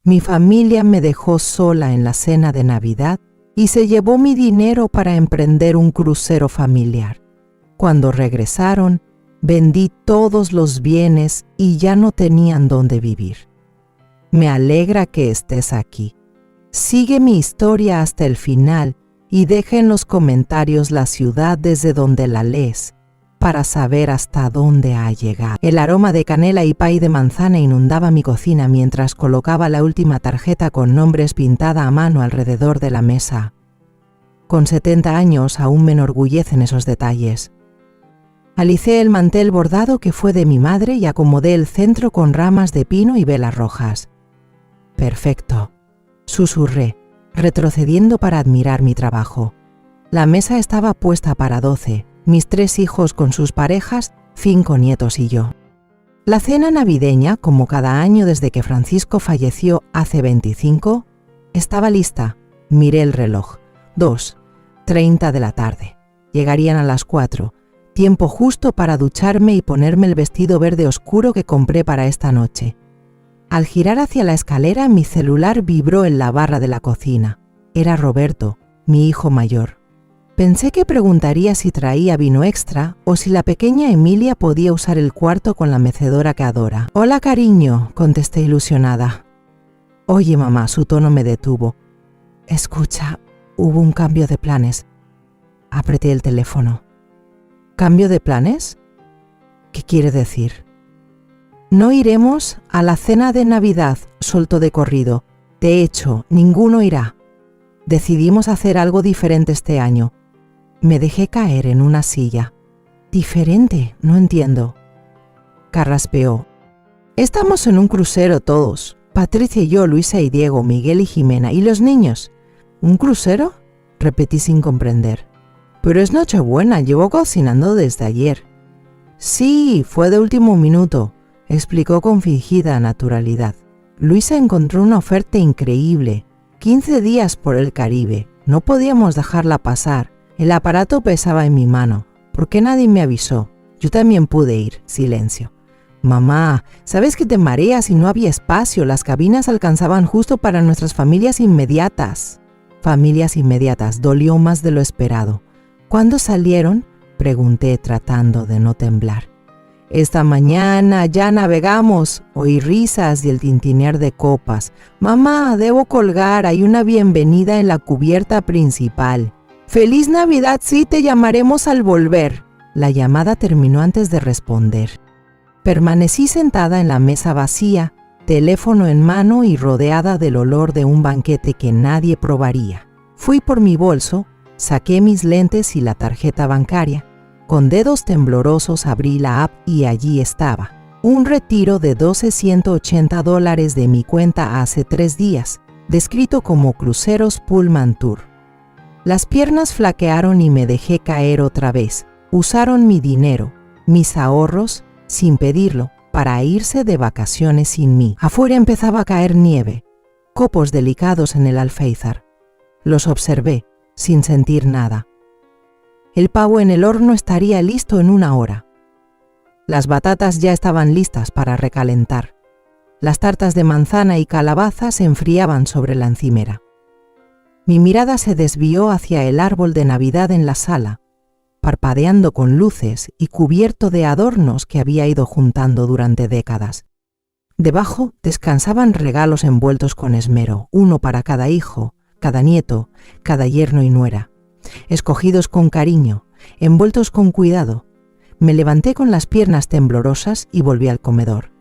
Mi familia me dejó sola en la cena de Navidad y se llevó mi dinero para emprender un crucero familiar. Cuando regresaron, vendí todos los bienes y ya no tenían dónde vivir. Me alegra que estés aquí. Sigue mi historia hasta el final y deja en los comentarios la ciudad desde donde la lees para saber hasta dónde ha llegado. El aroma de canela y pay de manzana inundaba mi cocina mientras colocaba la última tarjeta con nombres pintada a mano alrededor de la mesa. Con 70 años aún me enorgullecen esos detalles. Alicé el mantel bordado que fue de mi madre y acomodé el centro con ramas de pino y velas rojas. Perfecto, susurré, retrocediendo para admirar mi trabajo. La mesa estaba puesta para 12, mis 3 hijos con sus parejas, 5 nietos y yo. La cena navideña, como cada año desde que Francisco falleció hace 25, estaba lista. Miré el reloj. 2:30 de la tarde. Llegarían a las 4, tiempo justo para ducharme y ponerme el vestido verde oscuro que compré para esta noche. Al girar hacia la escalera, mi celular vibró en la barra de la cocina. Era Roberto, mi hijo mayor. Pensé que preguntaría si traía vino extra o si la pequeña Emilia podía usar el cuarto con la mecedora que adora. «Hola, cariño», contesté ilusionada. «Oye, mamá», su tono me detuvo. «Escucha, hubo un cambio de planes». Apreté el teléfono. «¿Cambio de planes? ¿Qué quiere decir?» «No iremos a la cena de Navidad», soltó de corrido. «De hecho, ninguno irá. Decidimos hacer algo diferente este año». Me dejé caer en una silla. «¿Diferente? No entiendo». Carraspeó. «Estamos en un crucero todos. Patricia y yo, Luisa y Diego, Miguel y Jimena. ¿Y los niños?» «¿Un crucero?», repetí sin comprender. «Pero es Nochebuena, llevo cocinando desde ayer». «Sí, fue de último minuto», explicó con fingida naturalidad. «Luisa encontró una oferta increíble. 15 días por el Caribe. No podíamos dejarla pasar. El aparato pesaba en mi mano. ¿Por qué nadie me avisó? Yo también pude ir». Silencio. «Mamá, ¿sabes que te mareas y no había espacio? Las cabinas alcanzaban justo para nuestras familias inmediatas». Familias inmediatas, dolió más de lo esperado. «¿Cuándo salieron?», pregunté tratando de no temblar. «Esta mañana ya navegamos», oí risas y el tintinear de copas. «Mamá, debo colgar, hay una bienvenida en la cubierta principal». «Feliz Navidad, sí, te llamaremos al volver». La llamada terminó antes de responder. Permanecí sentada en la mesa vacía, teléfono en mano y rodeada del olor de un banquete que nadie probaría. Fui por mi bolso, saqué mis lentes y la tarjeta bancaria. Con dedos temblorosos abrí la app y allí estaba. Un retiro de $1,280 de mi cuenta hace 3 días, descrito como Cruceros Pullman Tour. Las piernas flaquearon y me dejé caer otra vez. Usaron mi dinero, mis ahorros, sin pedirlo, para irse de vacaciones sin mí. Afuera empezaba a caer nieve, copos delicados en el alféizar. Los observé, sin sentir nada. El pavo en el horno estaría listo en 1 hora. Las batatas ya estaban listas para recalentar. Las tartas de manzana y calabaza se enfriaban sobre la encimera. Mi mirada se desvió hacia el árbol de Navidad en la sala, parpadeando con luces y cubierto de adornos que había ido juntando durante décadas. Debajo descansaban regalos envueltos con esmero, uno para cada hijo, cada nieto, cada yerno y nuera, escogidos con cariño, envueltos con cuidado. Me levanté con las piernas temblorosas y volví al comedor.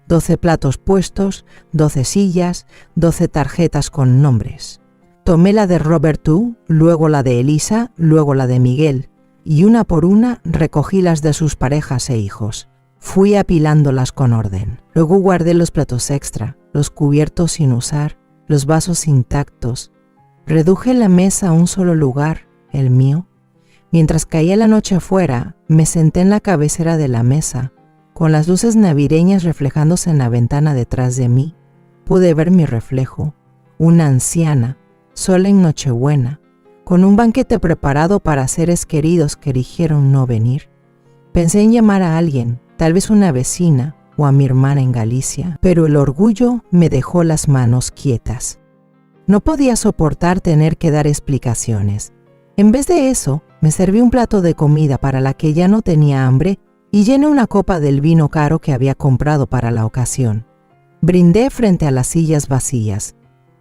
12 platos puestos, 12 sillas, 12 tarjetas con nombres. Tomé la de Roberto, luego la de Elisa, luego la de Miguel, y una por una recogí las de sus parejas e hijos. Fui apilándolas con orden. Luego guardé los platos extra, los cubiertos sin usar, los vasos intactos. Reduje la mesa a un solo lugar, el mío. Mientras caía la noche afuera, me senté en la cabecera de la mesa, con las luces navideñas reflejándose en la ventana detrás de mí. Pude ver mi reflejo, una anciana, sola en Nochebuena, con un banquete preparado para seres queridos que eligieron no venir. Pensé en llamar a alguien, tal vez una vecina, o a mi hermana en Galicia, pero el orgullo me dejó las manos quietas. No podía soportar tener que dar explicaciones. En vez de eso, me serví un plato de comida para la que ya no tenía hambre y llené una copa del vino caro que había comprado para la ocasión. Brindé frente a las sillas vacías.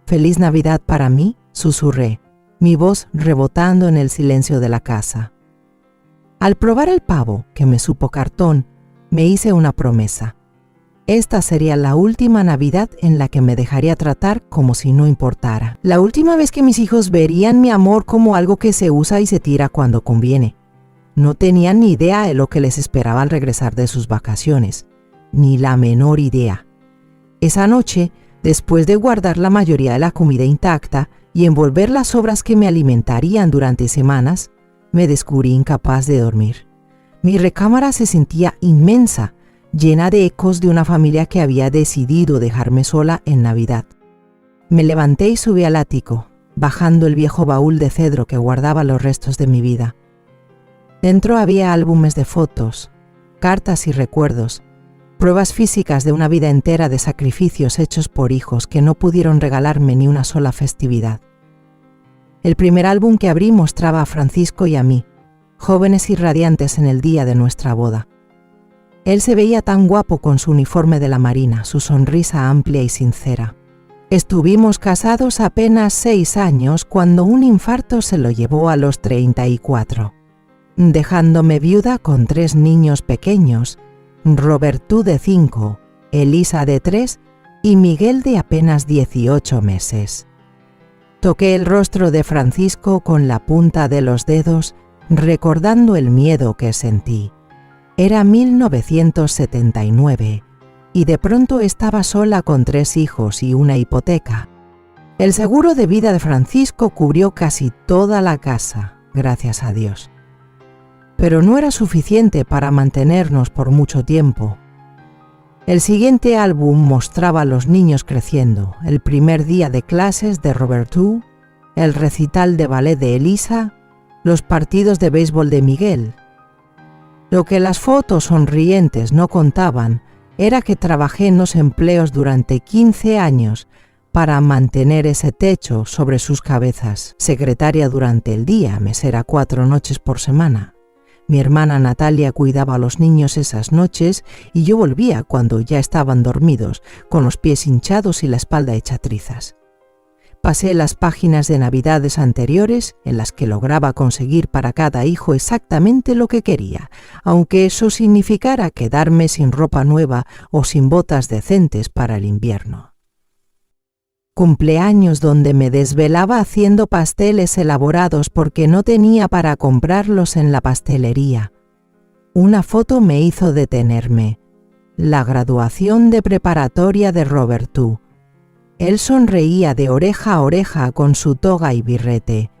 «Feliz Navidad para mí», susurré, mi voz rebotando en el silencio de la casa. Al probar el pavo, que me supo cartón, me hice una promesa. Esta sería la última Navidad en la que me dejaría tratar como si no importara. La última vez que mis hijos verían mi amor como algo que se usa y se tira cuando conviene. No tenían ni idea de lo que les esperaba al regresar de sus vacaciones. Ni la menor idea. Esa noche, después de guardar la mayoría de la comida intacta y envolver las sobras que me alimentarían durante semanas, me descubrí incapaz de dormir. Mi recámara se sentía inmensa, llena de ecos de una familia que había decidido dejarme sola en Navidad. Me levanté y subí al ático, bajando el viejo baúl de cedro que guardaba los restos de mi vida. Dentro había álbumes de fotos, cartas y recuerdos, pruebas físicas de una vida entera de sacrificios hechos por hijos que no pudieron regalarme ni una sola festividad. El primer álbum que abrí mostraba a Francisco y a mí, jóvenes y radiantes en el día de nuestra boda. Él se veía tan guapo con su uniforme de la Marina, su sonrisa amplia y sincera. Estuvimos casados apenas 6 años cuando un infarto se lo llevó a los 34, dejándome viuda con 3 niños pequeños, Robertú de 5, Elisa de 3 y Miguel de apenas 18 meses. Toqué el rostro de Francisco con la punta de los dedos, recordando el miedo que sentí. Era 1979 y de pronto estaba sola con 3 hijos y una hipoteca. El seguro de vida de Francisco cubrió casi toda la casa, gracias a Dios. Pero no era suficiente para mantenernos por mucho tiempo. El siguiente álbum mostraba a los niños creciendo, el primer día de clases de Robertú, el recital de ballet de Elisa, los partidos de béisbol de Miguel. Lo que las fotos sonrientes no contaban era que trabajé en los empleos durante 15 años para mantener ese techo sobre sus cabezas. Secretaria durante el día, mesera 4 noches por semana. Mi hermana Natalia cuidaba a los niños esas noches y yo volvía cuando ya estaban dormidos, con los pies hinchados y la espalda hecha trizas. Pasé las páginas de Navidades anteriores en las que lograba conseguir para cada hijo exactamente lo que quería, aunque eso significara quedarme sin ropa nueva o sin botas decentes para el invierno. Cumpleaños donde me desvelaba haciendo pasteles elaborados porque no tenía para comprarlos en la pastelería. Una foto me hizo detenerme. La graduación de preparatoria de Robertú. Él sonreía de oreja a oreja con su toga y birrete,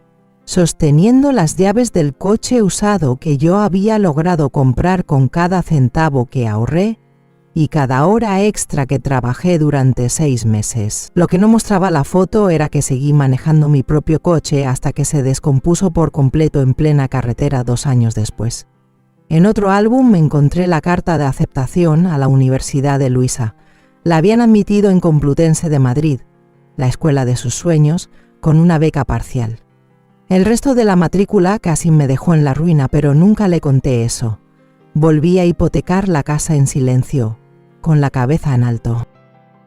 sosteniendo las llaves del coche usado que yo había logrado comprar con cada centavo que ahorré y cada hora extra que trabajé durante 6 meses. Lo que no mostraba la foto era que seguí manejando mi propio coche hasta que se descompuso por completo en plena carretera 2 años después. En otro álbum me encontré la carta de aceptación a la Universidad de Luisa. La habían admitido en Complutense de Madrid, la escuela de sus sueños, con una beca parcial. El resto de la matrícula casi me dejó en la ruina, pero nunca le conté eso. Volví a hipotecar la casa en silencio, con la cabeza en alto.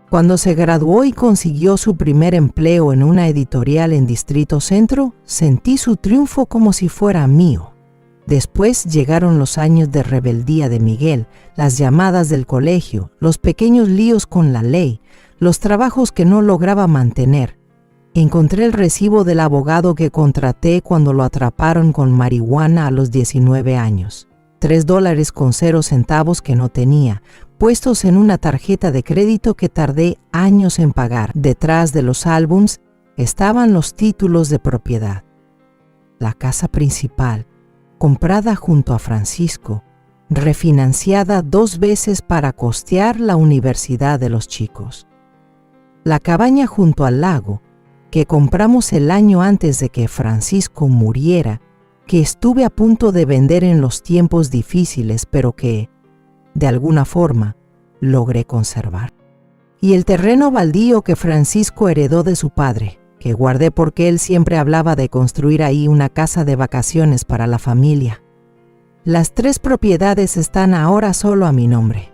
Cuando se graduó y consiguió su primer empleo en una editorial en Distrito Centro, sentí su triunfo como si fuera mío. Después llegaron los años de rebeldía de Miguel, las llamadas del colegio, los pequeños líos con la ley, los trabajos que no lograba mantener. Encontré el recibo del abogado que contraté cuando lo atraparon con marihuana a los 19 años. $3.00 que no tenía, puestos en una tarjeta de crédito que tardé años en pagar. Detrás de los álbums estaban los títulos de propiedad. La casa principal, comprada junto a Francisco, refinanciada 2 veces para costear la universidad de los chicos. La cabaña junto al lago, que compramos el año antes de que Francisco muriera, que estuve a punto de vender en los tiempos difíciles, pero que, de alguna forma, logré conservar. Y el terreno baldío que Francisco heredó de su padre, que guardé porque él siempre hablaba de construir ahí una casa de vacaciones para la familia. Las 3 propiedades están ahora solo a mi nombre.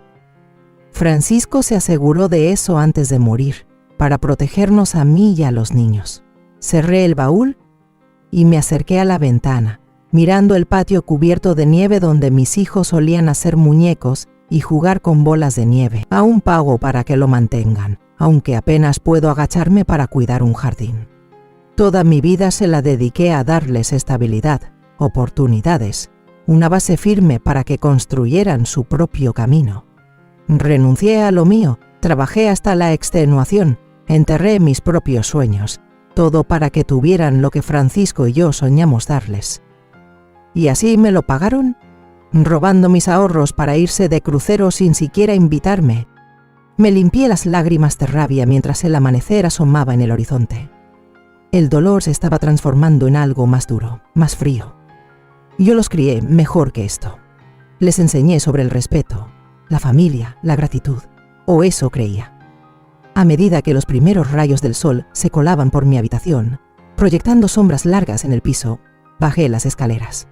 Francisco se aseguró de eso antes de morir, para protegernos a mí y a los niños. Cerré el baúl y me acerqué a la ventana, mirando el patio cubierto de nieve donde mis hijos solían hacer muñecos y jugar con bolas de nieve. Aún pago para que lo mantengan, aunque apenas puedo agacharme para cuidar un jardín. Toda mi vida se la dediqué a darles estabilidad, oportunidades, una base firme para que construyeran su propio camino. Renuncié a lo mío, trabajé hasta la extenuación, enterré mis propios sueños, todo para que tuvieran lo que Francisco y yo soñamos darles. ¿Y así me lo pagaron? Robando mis ahorros para irse de crucero sin siquiera invitarme. Me limpié las lágrimas de rabia mientras el amanecer asomaba en el horizonte. El dolor se estaba transformando en algo más duro, más frío. Yo los crié mejor que esto. Les enseñé sobre el respeto, la familia, la gratitud, o eso creía. A medida que los primeros rayos del sol se colaban por mi habitación, proyectando sombras largas en el piso, bajé las escaleras.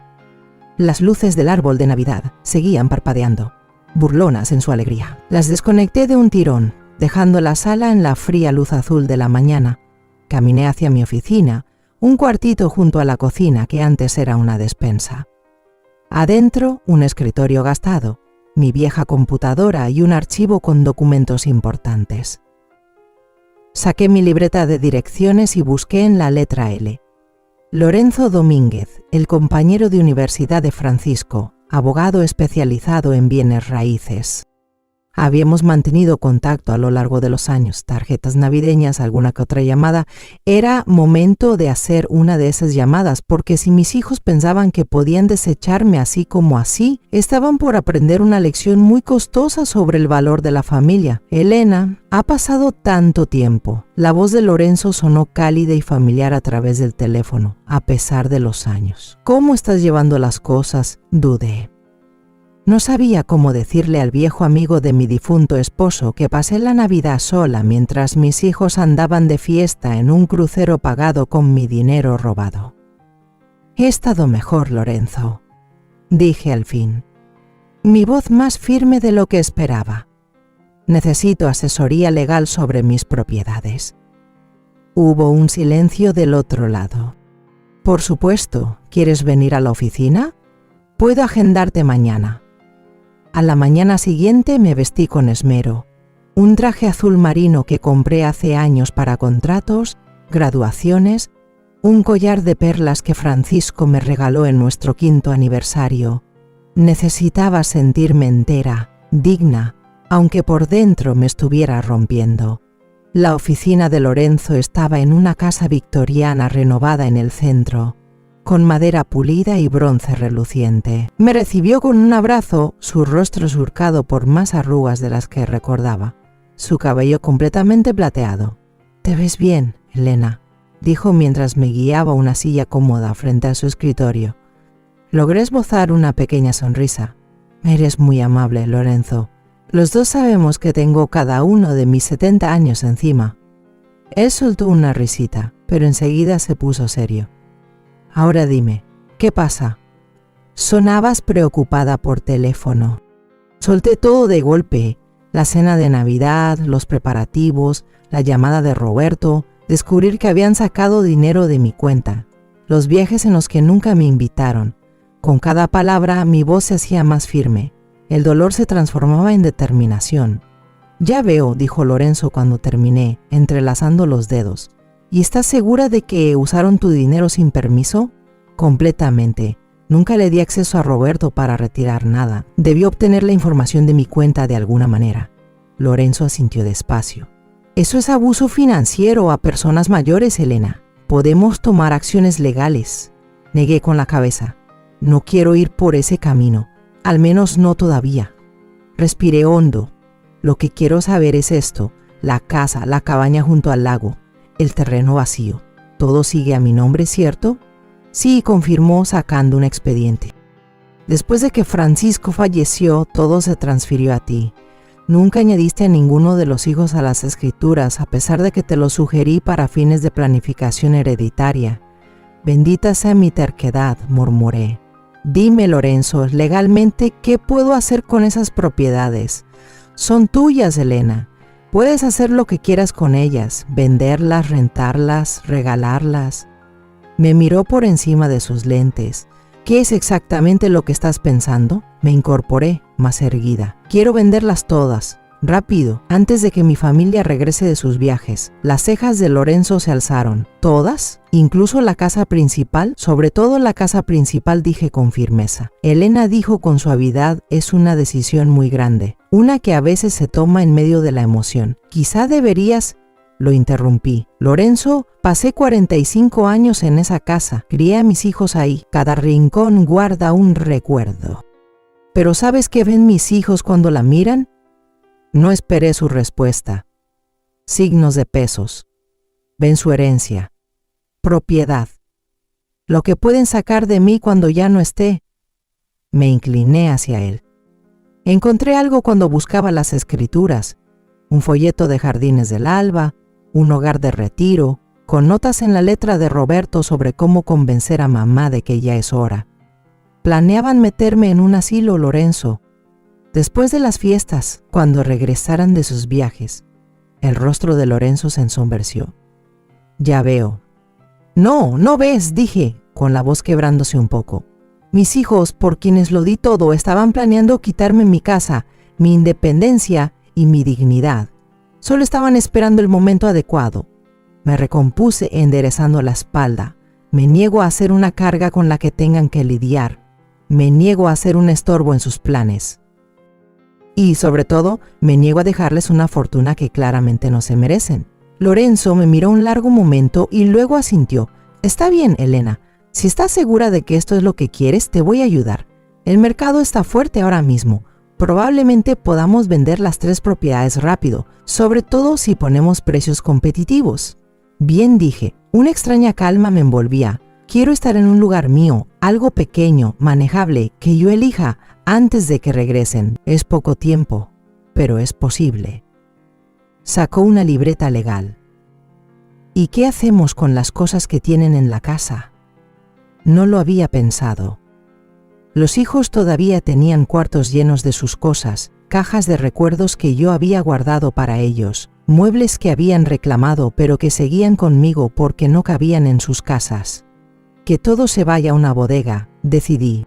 Las luces del árbol de Navidad seguían parpadeando, burlonas en su alegría. Las desconecté de un tirón, dejando la sala en la fría luz azul de la mañana. Caminé hacia mi oficina, un cuartito junto a la cocina que antes era una despensa. Adentro, un escritorio gastado, mi vieja computadora y un archivo con documentos importantes. Saqué mi libreta de direcciones y busqué en la letra L. Lorenzo Domínguez, el compañero de universidad de Francisco, abogado especializado en bienes raíces. Habíamos mantenido contacto a lo largo de los años, tarjetas navideñas, alguna que otra llamada. Era momento de hacer una de esas llamadas, porque si mis hijos pensaban que podían desecharme así como así, estaban por aprender una lección muy costosa sobre el valor de la familia. Elena, ha pasado tanto tiempo. La voz de Lorenzo sonó cálida y familiar a través del teléfono, a pesar de los años. ¿Cómo estás llevando las cosas? Dudé. No sabía cómo decirle al viejo amigo de mi difunto esposo que pasé la Navidad sola mientras mis hijos andaban de fiesta en un crucero pagado con mi dinero robado. He estado mejor, Lorenzo, dije al fin, mi voz más firme de lo que esperaba. Necesito asesoría legal sobre mis propiedades. Hubo un silencio del otro lado. Por supuesto, ¿quieres venir a la oficina? Puedo agendarte mañana. A la mañana siguiente me vestí con esmero. Un traje azul marino que compré hace años para contratos, graduaciones, un collar de perlas que Francisco me regaló en nuestro 5º aniversario. Necesitaba sentirme entera, digna, aunque por dentro me estuviera rompiendo. La oficina de Lorenzo estaba en una casa victoriana renovada en el centro, con madera pulida y bronce reluciente. Me recibió con un abrazo, su rostro surcado por más arrugas de las que recordaba, su cabello completamente plateado. «Te ves bien, Elena», dijo mientras me guiaba a una silla cómoda frente a su escritorio. Logré esbozar una pequeña sonrisa. «Eres muy amable, Lorenzo. Los dos sabemos que tengo cada uno de mis 70 años encima». Él soltó una risita, pero enseguida se puso serio. «Ahora dime, ¿qué pasa?» Sonabas preocupada por teléfono. Solté todo de golpe, la cena de Navidad, los preparativos, la llamada de Roberto, descubrir que habían sacado dinero de mi cuenta, los viajes en los que nunca me invitaron. Con cada palabra mi voz se hacía más firme, el dolor se transformaba en determinación. «Ya veo», dijo Lorenzo cuando terminé, entrelazando los dedos. ¿Y estás segura de que usaron tu dinero sin permiso? Completamente. Nunca le di acceso a Roberto para retirar nada. Debió obtener la información de mi cuenta de alguna manera. Lorenzo asintió despacio. Eso es abuso financiero a personas mayores, Elena. Podemos tomar acciones legales. Negué con la cabeza. No quiero ir por ese camino. Al menos no todavía. Respiré hondo. Lo que quiero saber es esto. La casa, la cabaña junto al lago. El terreno vacío. ¿Todo sigue a mi nombre, cierto? Sí, confirmó sacando un expediente. Después de que Francisco falleció, todo se transfirió a ti. Nunca añadiste a ninguno de los hijos a las escrituras, a pesar de que te lo sugerí para fines de planificación hereditaria. Bendita sea mi terquedad, murmuré. Dime, Lorenzo, legalmente, ¿qué puedo hacer con esas propiedades? Son tuyas, Elena. Puedes hacer lo que quieras con ellas, venderlas, rentarlas, regalarlas. Me miró por encima de sus lentes. ¿Qué es exactamente lo que estás pensando? Me incorporé, más erguida. Quiero venderlas todas, rápido, antes de que mi familia regrese de sus viajes. Las cejas de Lorenzo se alzaron. ¿Todas? ¿Incluso la casa principal? Sobre todo la casa principal, dije con firmeza. Elena dijo con suavidad, es una decisión muy grande, una que a veces se toma en medio de la emoción. Quizá deberías... Lo interrumpí. Lorenzo, pasé 45 años en esa casa, crié a mis hijos ahí, cada rincón guarda un recuerdo. ¿Pero sabes qué ven mis hijos cuando la miran? No esperé su respuesta. Signos de pesos. Ven su herencia. Propiedad. Lo que pueden sacar de mí cuando ya no esté. Me incliné hacia él. Encontré algo cuando buscaba las escrituras. Un folleto de Jardines del Alba, un hogar de retiro, con notas en la letra de Roberto sobre cómo convencer a mamá de que ya es hora. Planeaban meterme en un asilo, Lorenzo. Después de las fiestas, cuando regresaran de sus viajes. El rostro de Lorenzo se ensombreció. Ya veo. No, no ves, dije, con la voz quebrándose un poco. Mis hijos, por quienes lo di todo, estaban planeando quitarme mi casa, mi independencia y mi dignidad. Solo estaban esperando el momento adecuado. Me recompuse enderezando la espalda. Me niego a ser una carga con la que tengan que lidiar. Me niego a ser un estorbo en sus planes. Y, sobre todo, me niego a dejarles una fortuna que claramente no se merecen. Lorenzo me miró un largo momento y luego asintió. Está bien, Elena. Si estás segura de que esto es lo que quieres, te voy a ayudar. El mercado está fuerte ahora mismo. Probablemente podamos vender las 3 propiedades rápido, sobre todo si ponemos precios competitivos. Bien, dije. Una extraña calma me envolvía. Quiero estar en un lugar mío, algo pequeño, manejable, que yo elija antes de que regresen. Es poco tiempo, pero es posible. Sacó una libreta legal. ¿Y qué hacemos con las cosas que tienen en la casa? No lo había pensado. Los hijos todavía tenían cuartos llenos de sus cosas, cajas de recuerdos que yo había guardado para ellos, muebles que habían reclamado pero que seguían conmigo porque no cabían en sus casas. Que todo se vaya a una bodega, decidí.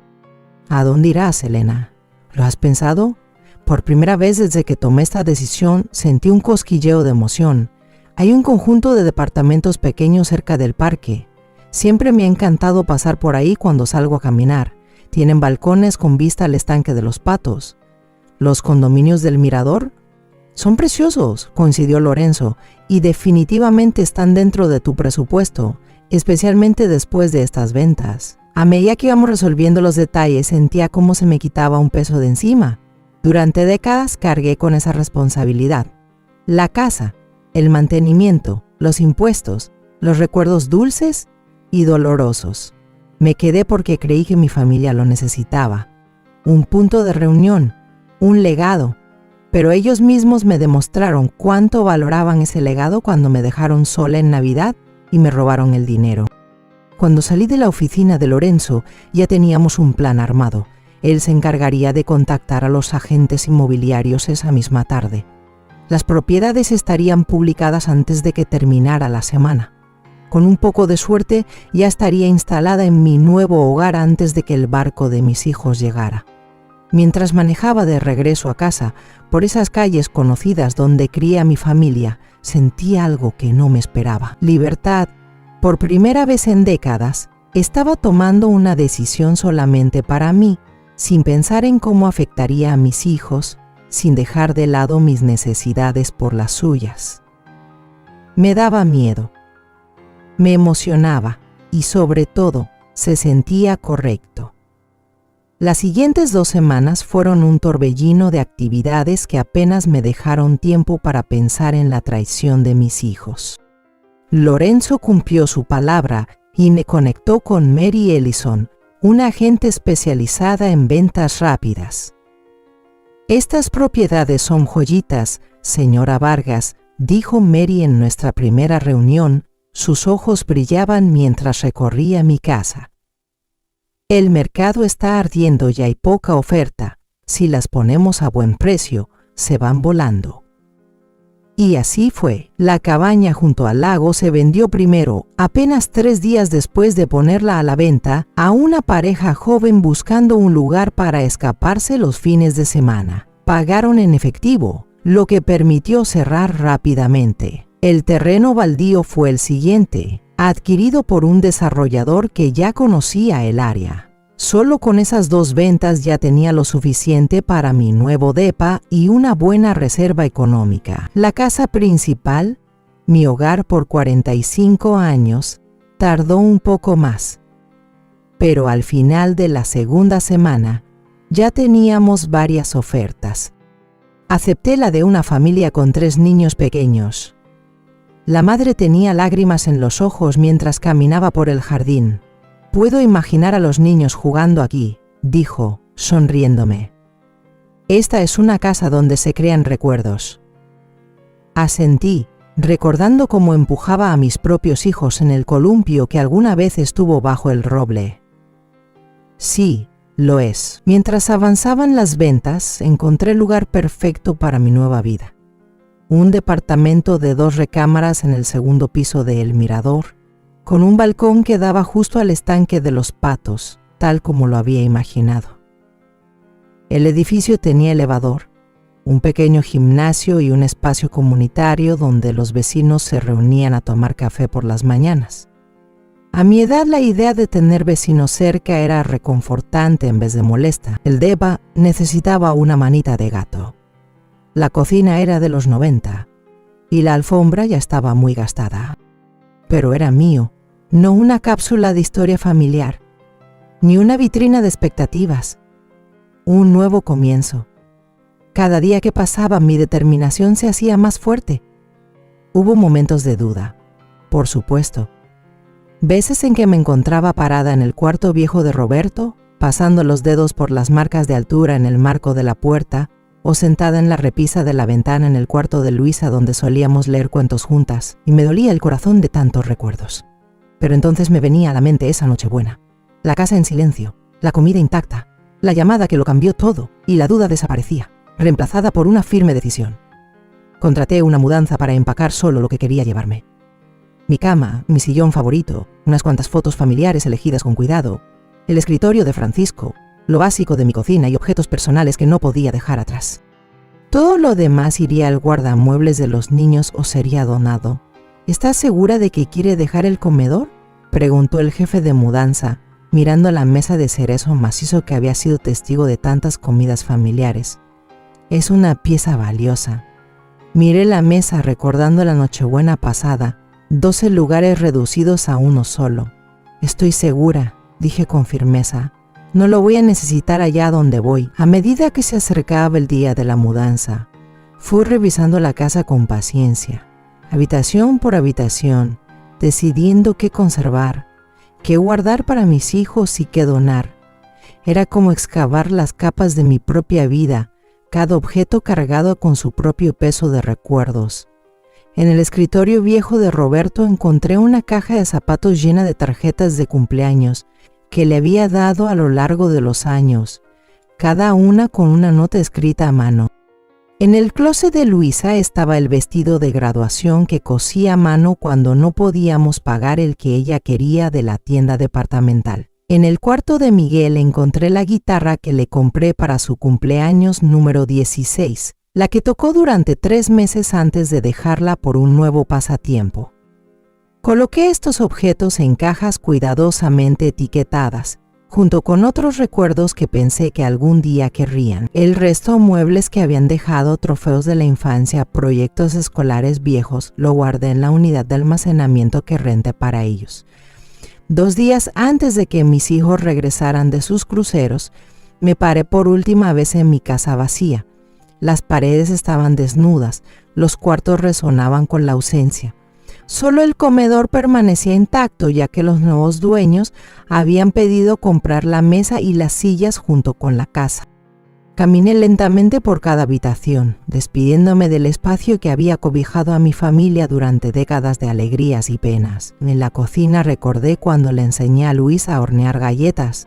¿A dónde irás, Elena? ¿Lo has pensado? Por primera vez desde que tomé esta decisión sentí un cosquilleo de emoción. Hay un conjunto de departamentos pequeños cerca del parque. Siempre me ha encantado pasar por ahí cuando salgo a caminar. Tienen balcones con vista al estanque de los patos. ¿Los condominios del Mirador? Son preciosos, coincidió Lorenzo, y definitivamente están dentro de tu presupuesto, especialmente después de estas ventas. A medida que íbamos resolviendo los detalles, sentía cómo se me quitaba un peso de encima. Durante décadas cargué con esa responsabilidad. La casa, el mantenimiento, los impuestos, los recuerdos dulces y dolorosos. Me quedé porque creí que mi familia lo necesitaba. Un punto de reunión, un legado. Pero ellos mismos me demostraron cuánto valoraban ese legado cuando me dejaron sola en Navidad y me robaron el dinero. Cuando salí de la oficina de Lorenzo, ya teníamos un plan armado. Él se encargaría de contactar a los agentes inmobiliarios esa misma tarde. Las propiedades estarían publicadas antes de que terminara la semana. Con un poco de suerte, ya estaría instalada en mi nuevo hogar antes de que el barco de mis hijos llegara. Mientras manejaba de regreso a casa, por esas calles conocidas donde crié a mi familia, sentí algo que no me esperaba. Libertad. Por primera vez en décadas, estaba tomando una decisión solamente para mí, sin pensar en cómo afectaría a mis hijos, sin dejar de lado mis necesidades por las suyas. Me daba miedo. Me emocionaba y, sobre todo, se sentía correcto. Las siguientes 2 semanas fueron un torbellino de actividades que apenas me dejaron tiempo para pensar en la traición de mis hijos. Lorenzo cumplió su palabra y me conectó con Mary Ellison, una agente especializada en ventas rápidas. Estas propiedades son joyitas, señora Vargas, dijo Mary en nuestra primera reunión. Sus ojos brillaban mientras recorría mi casa. El mercado está ardiendo y hay poca oferta. Si las ponemos a buen precio, se van volando. Y así fue. La cabaña junto al lago se vendió primero, apenas 3 días después de ponerla a la venta, a una pareja joven buscando un lugar para escaparse los fines de semana. Pagaron en efectivo, lo que permitió cerrar rápidamente. El terreno baldío fue el siguiente, adquirido por un desarrollador que ya conocía el área. Solo con esas 2 ventas ya tenía lo suficiente para mi nuevo depa y una buena reserva económica. La casa principal, mi hogar por 45 años, tardó un poco más. Pero al final de la segunda semana, ya teníamos varias ofertas. Acepté la de una familia con 3 niños pequeños. La madre tenía lágrimas en los ojos mientras caminaba por el jardín. Puedo imaginar a los niños jugando aquí, dijo, sonriéndome. Esta es una casa donde se crean recuerdos. Asentí, recordando cómo empujaba a mis propios hijos en el columpio que alguna vez estuvo bajo el roble. Sí, lo es. Mientras avanzaban las ventas, encontré el lugar perfecto para mi nueva vida. Un departamento de 2 recámaras en el segundo piso de El Mirador, con un balcón que daba justo al estanque de los patos, tal como lo había imaginado. El edificio tenía elevador, un pequeño gimnasio y un espacio comunitario donde los vecinos se reunían a tomar café por las mañanas. A mi edad la idea de tener vecinos cerca era reconfortante en vez de molesta. El depa necesitaba una manita de gato. La cocina era de los 90 y la alfombra ya estaba muy gastada. Pero era mío, no una cápsula de historia familiar, ni una vitrina de expectativas. Un nuevo comienzo. Cada día que pasaba mi determinación se hacía más fuerte. Hubo momentos de duda, por supuesto. Veces en que me encontraba parada en el cuarto viejo de Roberto, pasando los dedos por las marcas de altura en el marco de la puerta, o sentada en la repisa de la ventana en el cuarto de Luisa donde solíamos leer cuentos juntas, y me dolía el corazón de tantos recuerdos. Pero entonces me venía a la mente esa Nochebuena, la casa en silencio, la comida intacta, la llamada que lo cambió todo, y la duda desaparecía, reemplazada por una firme decisión. Contraté una mudanza para empacar solo lo que quería llevarme. Mi cama, mi sillón favorito, unas cuantas fotos familiares elegidas con cuidado, el escritorio de Francisco, lo básico de mi cocina y objetos personales que no podía dejar atrás. Todo lo demás iría al guardamuebles de los niños o sería donado. ¿Estás segura de que quiere dejar el comedor?, preguntó el jefe de mudanza, mirando la mesa de cerezo macizo que había sido testigo de tantas comidas familiares. Es una pieza valiosa. Miré la mesa recordando la Nochebuena pasada, 12 lugares reducidos a uno solo. Estoy segura, dije con firmeza. No lo voy a necesitar allá donde voy. A medida que se acercaba el día de la mudanza, fui revisando la casa con paciencia, habitación por habitación, decidiendo qué conservar, qué guardar para mis hijos y qué donar. Era como excavar las capas de mi propia vida, cada objeto cargado con su propio peso de recuerdos. En el escritorio viejo de Roberto encontré una caja de zapatos llena de tarjetas de cumpleaños que le había dado a lo largo de los años, cada una con una nota escrita a mano. En el closet de Luisa estaba el vestido de graduación que cosí a mano cuando no podíamos pagar el que ella quería de la tienda departamental. En el cuarto de Miguel encontré la guitarra que le compré para su cumpleaños número 16, la que tocó durante 3 meses antes de dejarla por un nuevo pasatiempo. Coloqué estos objetos en cajas cuidadosamente etiquetadas, junto con otros recuerdos que pensé que algún día querrían. El resto, muebles que habían dejado, trofeos de la infancia, proyectos escolares viejos, lo guardé en la unidad de almacenamiento que renté para ellos. 2 días antes de que mis hijos regresaran de sus cruceros, me paré por última vez en mi casa vacía. Las paredes estaban desnudas, los cuartos resonaban con la ausencia. Solo el comedor permanecía intacto, ya que los nuevos dueños habían pedido comprar la mesa y las sillas junto con la casa. Caminé lentamente por cada habitación, despidiéndome del espacio que había cobijado a mi familia durante décadas de alegrías y penas. En la cocina recordé cuando le enseñé a Luis a hornear galletas.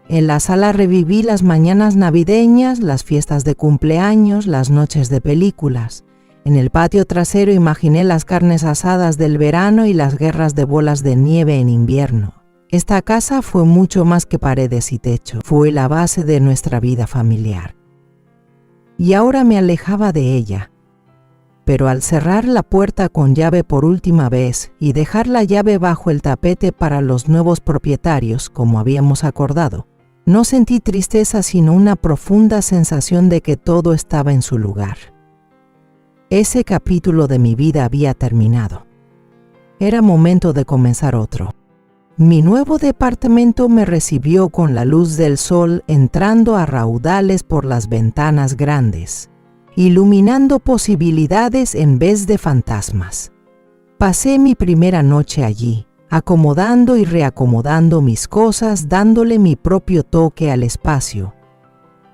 En la sala reviví las mañanas navideñas, las fiestas de cumpleaños, las noches de películas. En el patio trasero imaginé las carnes asadas del verano y las guerras de bolas de nieve en invierno. Esta casa fue mucho más que paredes y techo, fue la base de nuestra vida familiar. Y ahora me alejaba de ella. Pero al cerrar la puerta con llave por última vez y dejar la llave bajo el tapete para los nuevos propietarios, como habíamos acordado, no sentí tristeza sino una profunda sensación de que todo estaba en su lugar. Ese capítulo de mi vida había terminado. Era momento de comenzar otro. Mi nuevo departamento me recibió con la luz del sol entrando a raudales por las ventanas grandes, iluminando posibilidades en vez de fantasmas. Pasé mi primera noche allí, acomodando y reacomodando mis cosas, dándole mi propio toque al espacio.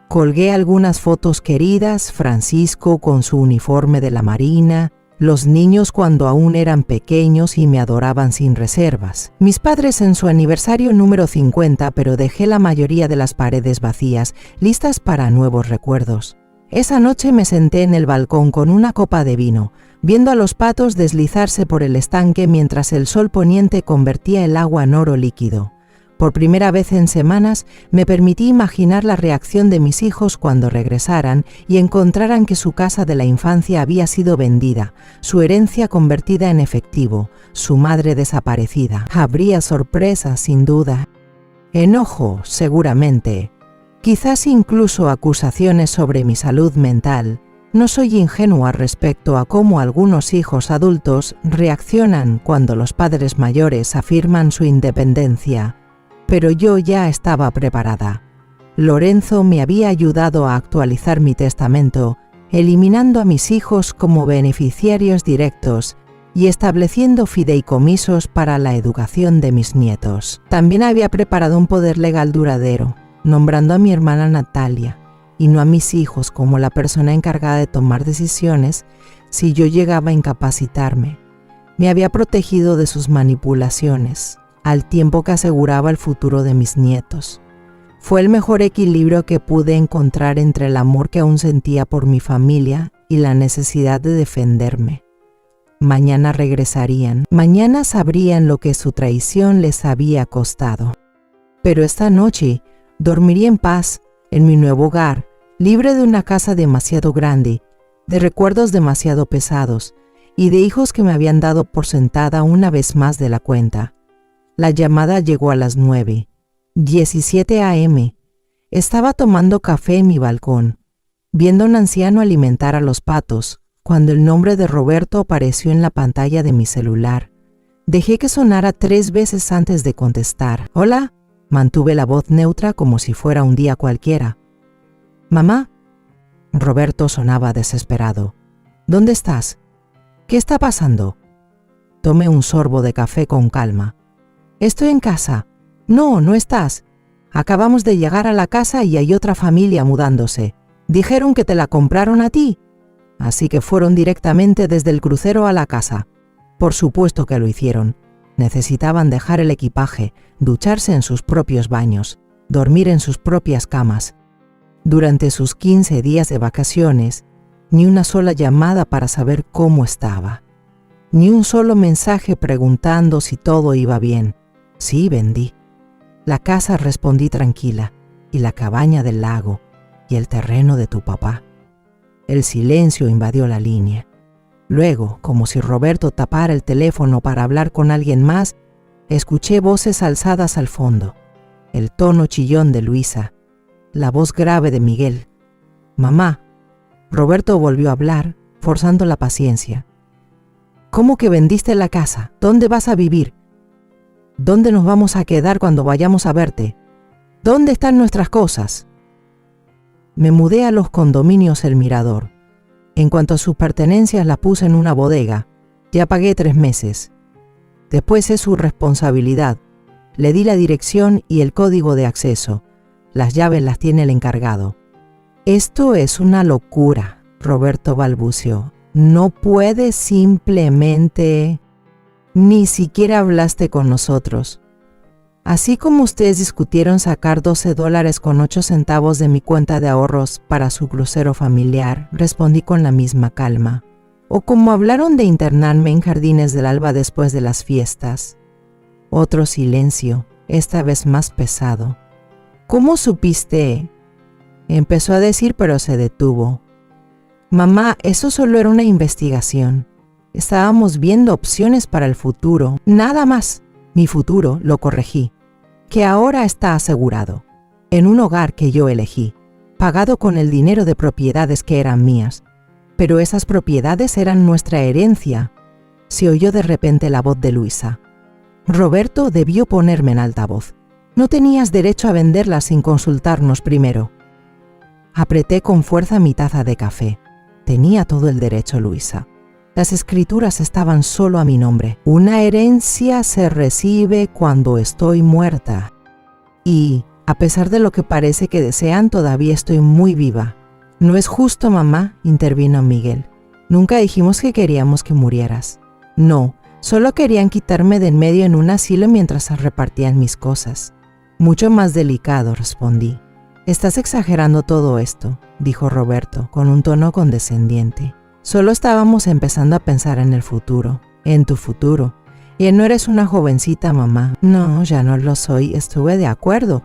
Colgué algunas fotos queridas, Francisco con su uniforme de la Marina, los niños cuando aún eran pequeños y me adoraban sin reservas, mis padres en su aniversario número 50, pero dejé la mayoría de las paredes vacías, listas para nuevos recuerdos. Esa noche me senté en el balcón con una copa de vino, viendo a los patos deslizarse por el estanque mientras el sol poniente convertía el agua en oro líquido. Por primera vez en semanas me permití imaginar la reacción de mis hijos cuando regresaran y encontraran que su casa de la infancia había sido vendida, su herencia convertida en efectivo, su madre desaparecida. Habría sorpresas, sin duda. Enojo, seguramente. Quizás incluso acusaciones sobre mi salud mental. No soy ingenua respecto a cómo algunos hijos adultos reaccionan cuando los padres mayores afirman su independencia. Pero yo ya estaba preparada. Lorenzo me había ayudado a actualizar mi testamento, eliminando a mis hijos como beneficiarios directos y estableciendo fideicomisos para la educación de mis nietos. También había preparado un poder legal duradero, nombrando a mi hermana Natalia, y no a mis hijos como la persona encargada de tomar decisiones si yo llegaba a incapacitarme. Me había protegido de sus manipulaciones, al tiempo que aseguraba el futuro de mis nietos. Fue el mejor equilibrio que pude encontrar entre el amor que aún sentía por mi familia y la necesidad de defenderme. Mañana regresarían, mañana sabrían lo que su traición les había costado. Pero esta noche dormiría en paz, en mi nuevo hogar, libre de una casa demasiado grande, de recuerdos demasiado pesados y de hijos que me habían dado por sentada una vez más de la cuenta. La llamada llegó a las 9:17 a.m. Estaba tomando café en mi balcón, viendo a un anciano alimentar a los patos, cuando el nombre de Roberto apareció en la pantalla de mi celular. Dejé que sonara 3 veces antes de contestar. «Hola», mantuve la voz neutra como si fuera un día cualquiera. «Mamá». Roberto sonaba desesperado. «¿Dónde estás? ¿Qué está pasando?» Tomé un sorbo de café con calma. «Estoy en casa». «No, no estás. Acabamos de llegar a la casa y hay otra familia mudándose. Dijeron que te la compraron a ti. Así que fueron directamente desde el crucero a la casa». Por supuesto que lo hicieron. Necesitaban dejar el equipaje, ducharse en sus propios baños, dormir en sus propias camas. Durante sus 15 días de vacaciones, ni una sola llamada para saber cómo estaba. Ni un solo mensaje preguntando si todo iba bien. Sí, vendí. La casa, respondí tranquila, y la cabaña del lago, y el terreno de tu papá. El silencio invadió la línea. Luego, como si Roberto tapara el teléfono para hablar con alguien más, escuché voces alzadas al fondo, el tono chillón de Luisa, la voz grave de Miguel. «Mamá». Roberto volvió a hablar, forzando la paciencia. «¿Cómo que vendiste la casa? ¿Dónde vas a vivir? ¿Dónde nos vamos a quedar cuando vayamos a verte? ¿Dónde están nuestras cosas?» Me mudé a los condominios El Mirador. En cuanto a sus pertenencias, las puse en una bodega. Ya pagué 3 meses. Después es su responsabilidad. Le di la dirección y el código de acceso. Las llaves las tiene el encargado. Esto es una locura, Roberto balbuceó. No puedes simplemente... Ni siquiera hablaste con nosotros. Así como ustedes discutieron sacar $12.08 de mi cuenta de ahorros para su crucero familiar, respondí con la misma calma. O como hablaron de internarme en Jardines del Alba después de las fiestas. Otro silencio, esta vez más pesado. ¿Cómo supiste? Empezó a decir, pero se detuvo. Mamá, eso solo era una investigación. Estábamos viendo opciones para el futuro, nada más. Mi futuro, lo corregí, que ahora está asegurado, en un hogar que yo elegí, pagado con el dinero de propiedades que eran mías. Pero esas propiedades eran nuestra herencia. Se oyó de repente la voz de Luisa. Roberto debió ponerme en altavoz. No tenías derecho a venderlas sin consultarnos primero. Apreté con fuerza mi taza de café. Tenía todo el derecho, Luisa. Las escrituras estaban solo a mi nombre. Una herencia se recibe cuando estoy muerta. Y, a pesar de lo que parece que desean, todavía estoy muy viva. No es justo, mamá, intervino Miguel. Nunca dijimos que queríamos que murieras. No, solo querían quitarme de en medio en un asilo mientras repartían mis cosas. Mucho más delicado, respondí. Estás exagerando todo esto, dijo Roberto, con un tono condescendiente. Solo estábamos empezando a pensar en el futuro, en tu futuro. Y no eres una jovencita, mamá. No, ya no lo soy, estuve de acuerdo.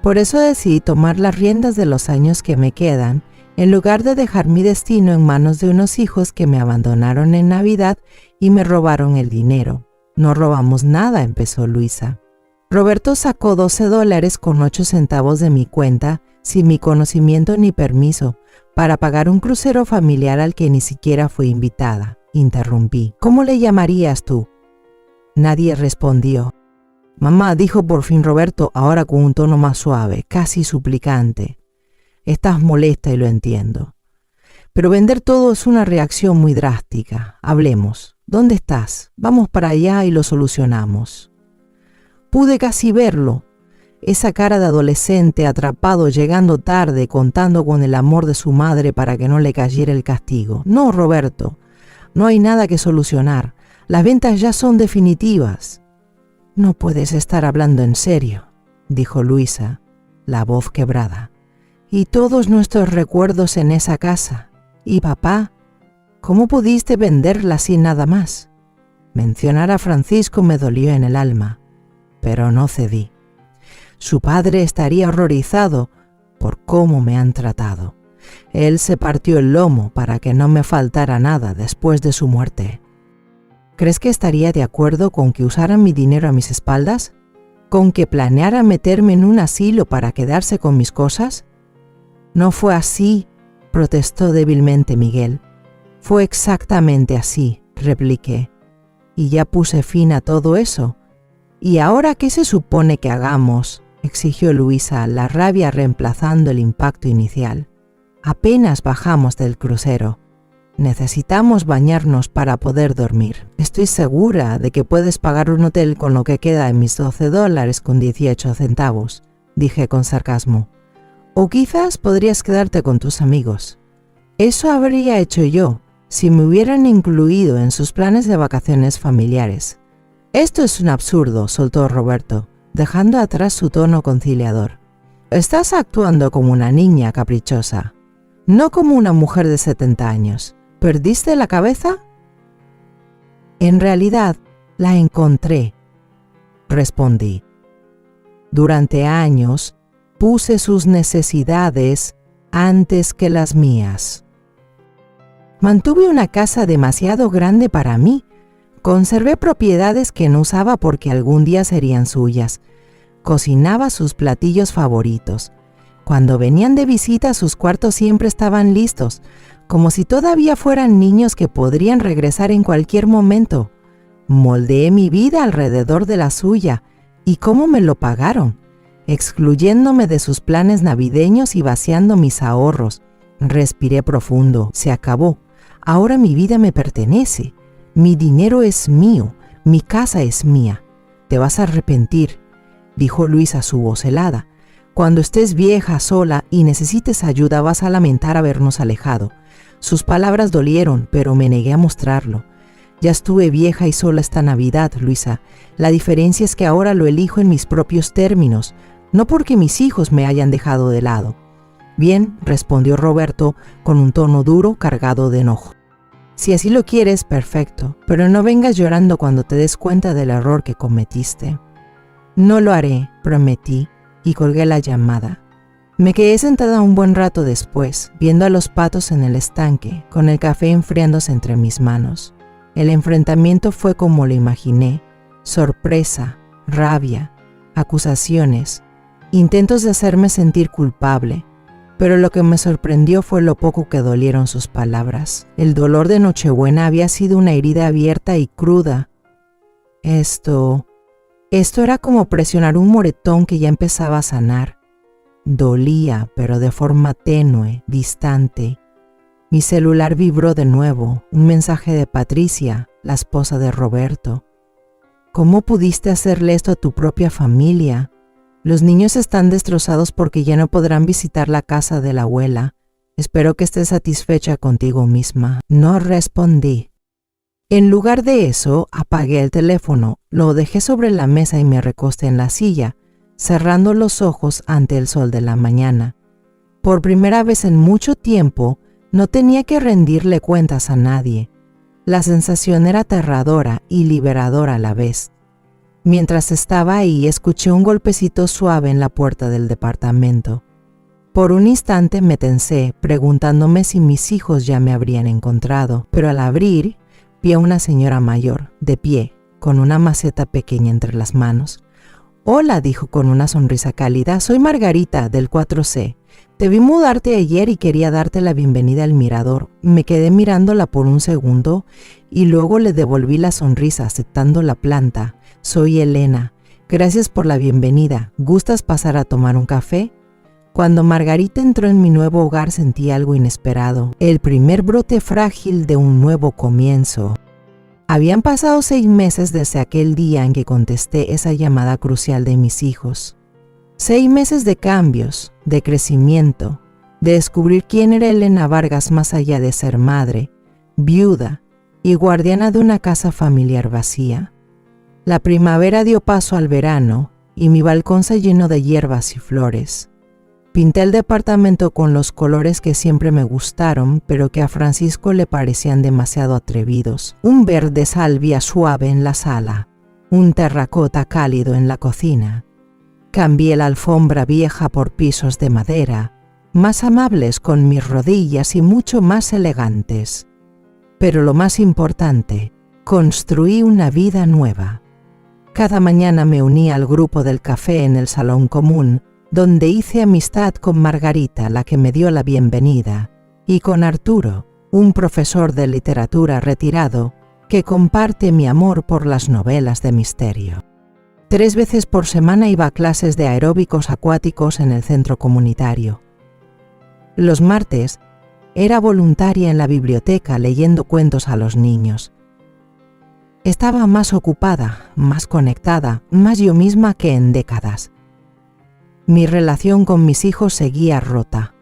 Por eso decidí tomar las riendas de los años que me quedan, en lugar de dejar mi destino en manos de unos hijos que me abandonaron en Navidad y me robaron el dinero. No robamos nada, empezó Luisa. Roberto sacó $12.08 de mi cuenta, sin mi conocimiento ni permiso, para pagar un crucero familiar al que ni siquiera fui invitada. Interrumpí. ¿Cómo le llamarías tú? Nadie respondió. Mamá, dijo por fin Roberto, ahora con un tono más suave, casi suplicante. Estás molesta y lo entiendo. Pero vender todo es una reacción muy drástica. Hablemos. ¿Dónde estás? Vamos para allá y lo solucionamos. Pude casi verlo. Esa cara de adolescente atrapado llegando tarde, contando con el amor de su madre para que no le cayera el castigo. No, Roberto, no hay nada que solucionar. Las ventas ya son definitivas. No puedes estar hablando en serio, dijo Luisa, la voz quebrada. Y todos nuestros recuerdos en esa casa. Y papá, ¿cómo pudiste venderla sin nada más? Mencionar a Francisco me dolió en el alma, pero no cedí. Su padre estaría horrorizado por cómo me han tratado. Él se partió el lomo para que no me faltara nada después de su muerte. ¿Crees que estaría de acuerdo con que usaran mi dinero a mis espaldas? ¿Con que planeara meterme en un asilo para quedarse con mis cosas? No fue así, protestó débilmente Miguel. Fue exactamente así, repliqué. Y ya puse fin a todo eso. ¿Y ahora qué se supone que hagamos?, exigió Luisa, la rabia reemplazando el impacto inicial. Apenas bajamos del crucero. Necesitamos bañarnos para poder dormir. Estoy segura de que puedes pagar un hotel con lo que queda en mis $12.18, dije con sarcasmo. O quizás podrías quedarte con tus amigos. Eso habría hecho yo, si me hubieran incluido en sus planes de vacaciones familiares. Esto es un absurdo, soltó Roberto, dejando atrás su tono conciliador. Estás actuando como una niña caprichosa, no como una mujer de 70 años. ¿Perdiste la cabeza? En realidad, la encontré, respondí. Durante años, puse sus necesidades antes que las mías. Mantuve una casa demasiado grande para mí. Conservé propiedades que no usaba porque algún día serían suyas. Cocinaba sus platillos favoritos. Cuando venían de visita, sus cuartos siempre estaban listos, como si todavía fueran niños que podrían regresar en cualquier momento. Moldeé mi vida alrededor de la suya. ¿Y cómo me lo pagaron? Excluyéndome de sus planes navideños y vaciando mis ahorros. Respiré profundo. Se acabó. Ahora mi vida me pertenece. Mi dinero es mío, mi casa es mía. Te vas a arrepentir, dijo Luisa, su voz helada, Cuando estés vieja, sola y necesites ayuda, vas a lamentar habernos alejado. Sus palabras dolieron, pero me negué a mostrarlo. Ya estuve vieja y sola esta Navidad, Luisa. La diferencia es que ahora lo elijo en mis propios términos, no porque mis hijos me hayan dejado de lado. Bien, respondió Roberto con un tono duro cargado de enojo. Si así lo quieres, perfecto, pero no vengas llorando cuando te des cuenta del error que cometiste. No lo haré, prometí, y colgué la llamada. Me quedé sentada un buen rato después, viendo a los patos en el estanque, con el café enfriándose entre mis manos. El enfrentamiento fue como lo imaginé: sorpresa, rabia, acusaciones, intentos de hacerme sentir culpable. Pero lo que me sorprendió fue lo poco que dolieron sus palabras. El dolor de Nochebuena había sido una herida abierta y cruda. Esto era como presionar un moretón que ya empezaba a sanar. Dolía, pero de forma tenue, distante. Mi celular vibró de nuevo, un mensaje de Patricia, la esposa de Roberto. ¿Cómo pudiste hacerle esto a tu propia familia? Los niños están destrozados porque ya no podrán visitar la casa de la abuela. Espero que estés satisfecha contigo misma. No respondí. En lugar de eso, apagué el teléfono, lo dejé sobre la mesa y me recosté en la silla, cerrando los ojos ante el sol de la mañana. Por primera vez en mucho tiempo, no tenía que rendirle cuentas a nadie. La sensación era aterradora y liberadora a la vez. Mientras estaba ahí, escuché un golpecito suave en la puerta del departamento. Por un instante me tensé, preguntándome si mis hijos ya me habrían encontrado, pero al abrir, vi a una señora mayor, de pie, con una maceta pequeña entre las manos. «Hola», dijo con una sonrisa cálida, «soy Margarita, del 4C. Te vi mudarte ayer y quería darte la bienvenida al mirador». Me quedé mirándola por un segundo y luego le devolví la sonrisa, aceptando la planta. «Soy Elena. Gracias por la bienvenida. ¿Gustas pasar a tomar un café?» Cuando Margarita entró en mi nuevo hogar sentí algo inesperado, el primer brote frágil de un nuevo comienzo. Habían pasado 6 meses desde aquel día en que contesté esa llamada crucial de mis hijos. 6 meses de cambios, de crecimiento, de descubrir quién era Elena Vargas más allá de ser madre, viuda y guardiana de una casa familiar vacía. La primavera dio paso al verano y mi balcón se llenó de hierbas y flores. Pinté el departamento con los colores que siempre me gustaron, pero que a Francisco le parecían demasiado atrevidos. Un verde salvia suave en la sala, un terracota cálido en la cocina. Cambié la alfombra vieja por pisos de madera, más amables con mis rodillas y mucho más elegantes. Pero lo más importante, construí una vida nueva. Cada mañana me uní al grupo del café en el salón común, donde hice amistad con Margarita, la que me dio la bienvenida, y con Arturo, un profesor de literatura retirado que comparte mi amor por las novelas de misterio. 3 veces por semana iba a clases de aeróbicos acuáticos en el centro comunitario. Los martes era voluntaria en la biblioteca leyendo cuentos a los niños. Estaba más ocupada, más conectada, más yo misma que en décadas. Mi relación con mis hijos seguía rota.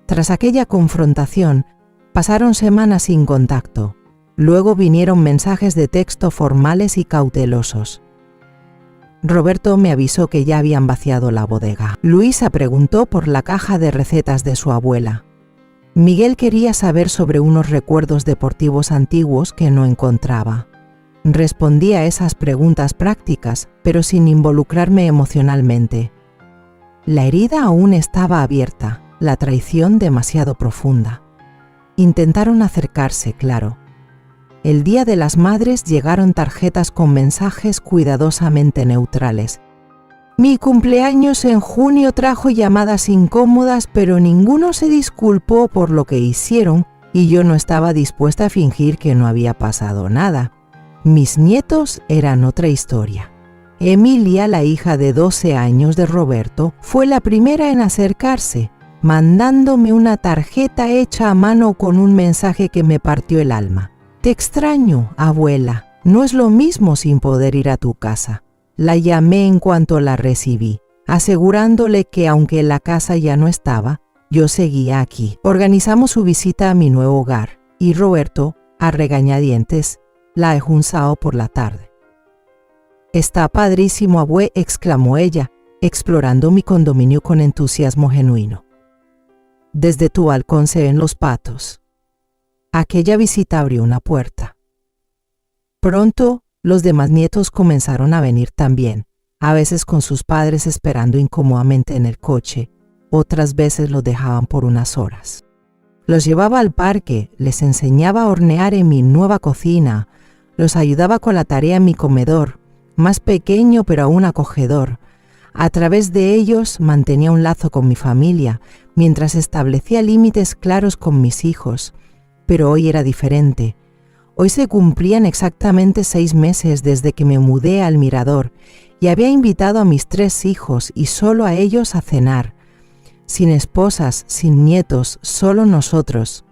Tras aquella confrontación, pasaron semanas sin contacto. Luego vinieron mensajes de texto formales y cautelosos. Roberto me avisó que ya habían vaciado la bodega. Luisa preguntó por la caja de recetas de su abuela. Miguel quería saber sobre unos recuerdos deportivos antiguos que no encontraba. Respondí a esas preguntas prácticas, pero sin involucrarme emocionalmente. La herida aún estaba abierta, la traición demasiado profunda. Intentaron acercarse, claro. El Día de las Madres llegaron tarjetas con mensajes cuidadosamente neutrales. Mi cumpleaños en junio trajo llamadas incómodas, pero ninguno se disculpó por lo que hicieron y yo no estaba dispuesta a fingir que no había pasado nada. Mis nietos eran otra historia. Emilia, la hija de 12 años de Roberto, fue la primera en acercarse, mandándome una tarjeta hecha a mano con un mensaje que me partió el alma. «Te extraño, abuela. No es lo mismo sin poder ir a tu casa». La llamé en cuanto la recibí. asegurándole que aunque la casa ya no estaba, yo seguía aquí. Organizamos su visita a mi nuevo hogar y Roberto, a regañadientes, la ejunzao por la tarde. «Está padrísimo, abue», exclamó ella, explorando mi condominio con entusiasmo genuino. Desde tu balcón se ven los patos. Aquella visita abrió una puerta. Pronto, los demás nietos comenzaron a venir también, a veces con sus padres esperando incómodamente en el coche, otras veces los dejaban por unas horas. Los llevaba al parque, les enseñaba a hornear en mi nueva cocina, los ayudaba con la tarea en mi comedor, más pequeño pero aún acogedor. A través de ellos mantenía un lazo con mi familia, mientras establecía límites claros con mis hijos. Pero hoy era diferente. Hoy se cumplían exactamente 6 meses desde que me mudé al Mirador y había invitado a mis 3 hijos y solo a ellos a cenar. Sin esposas, sin nietos, solo nosotros.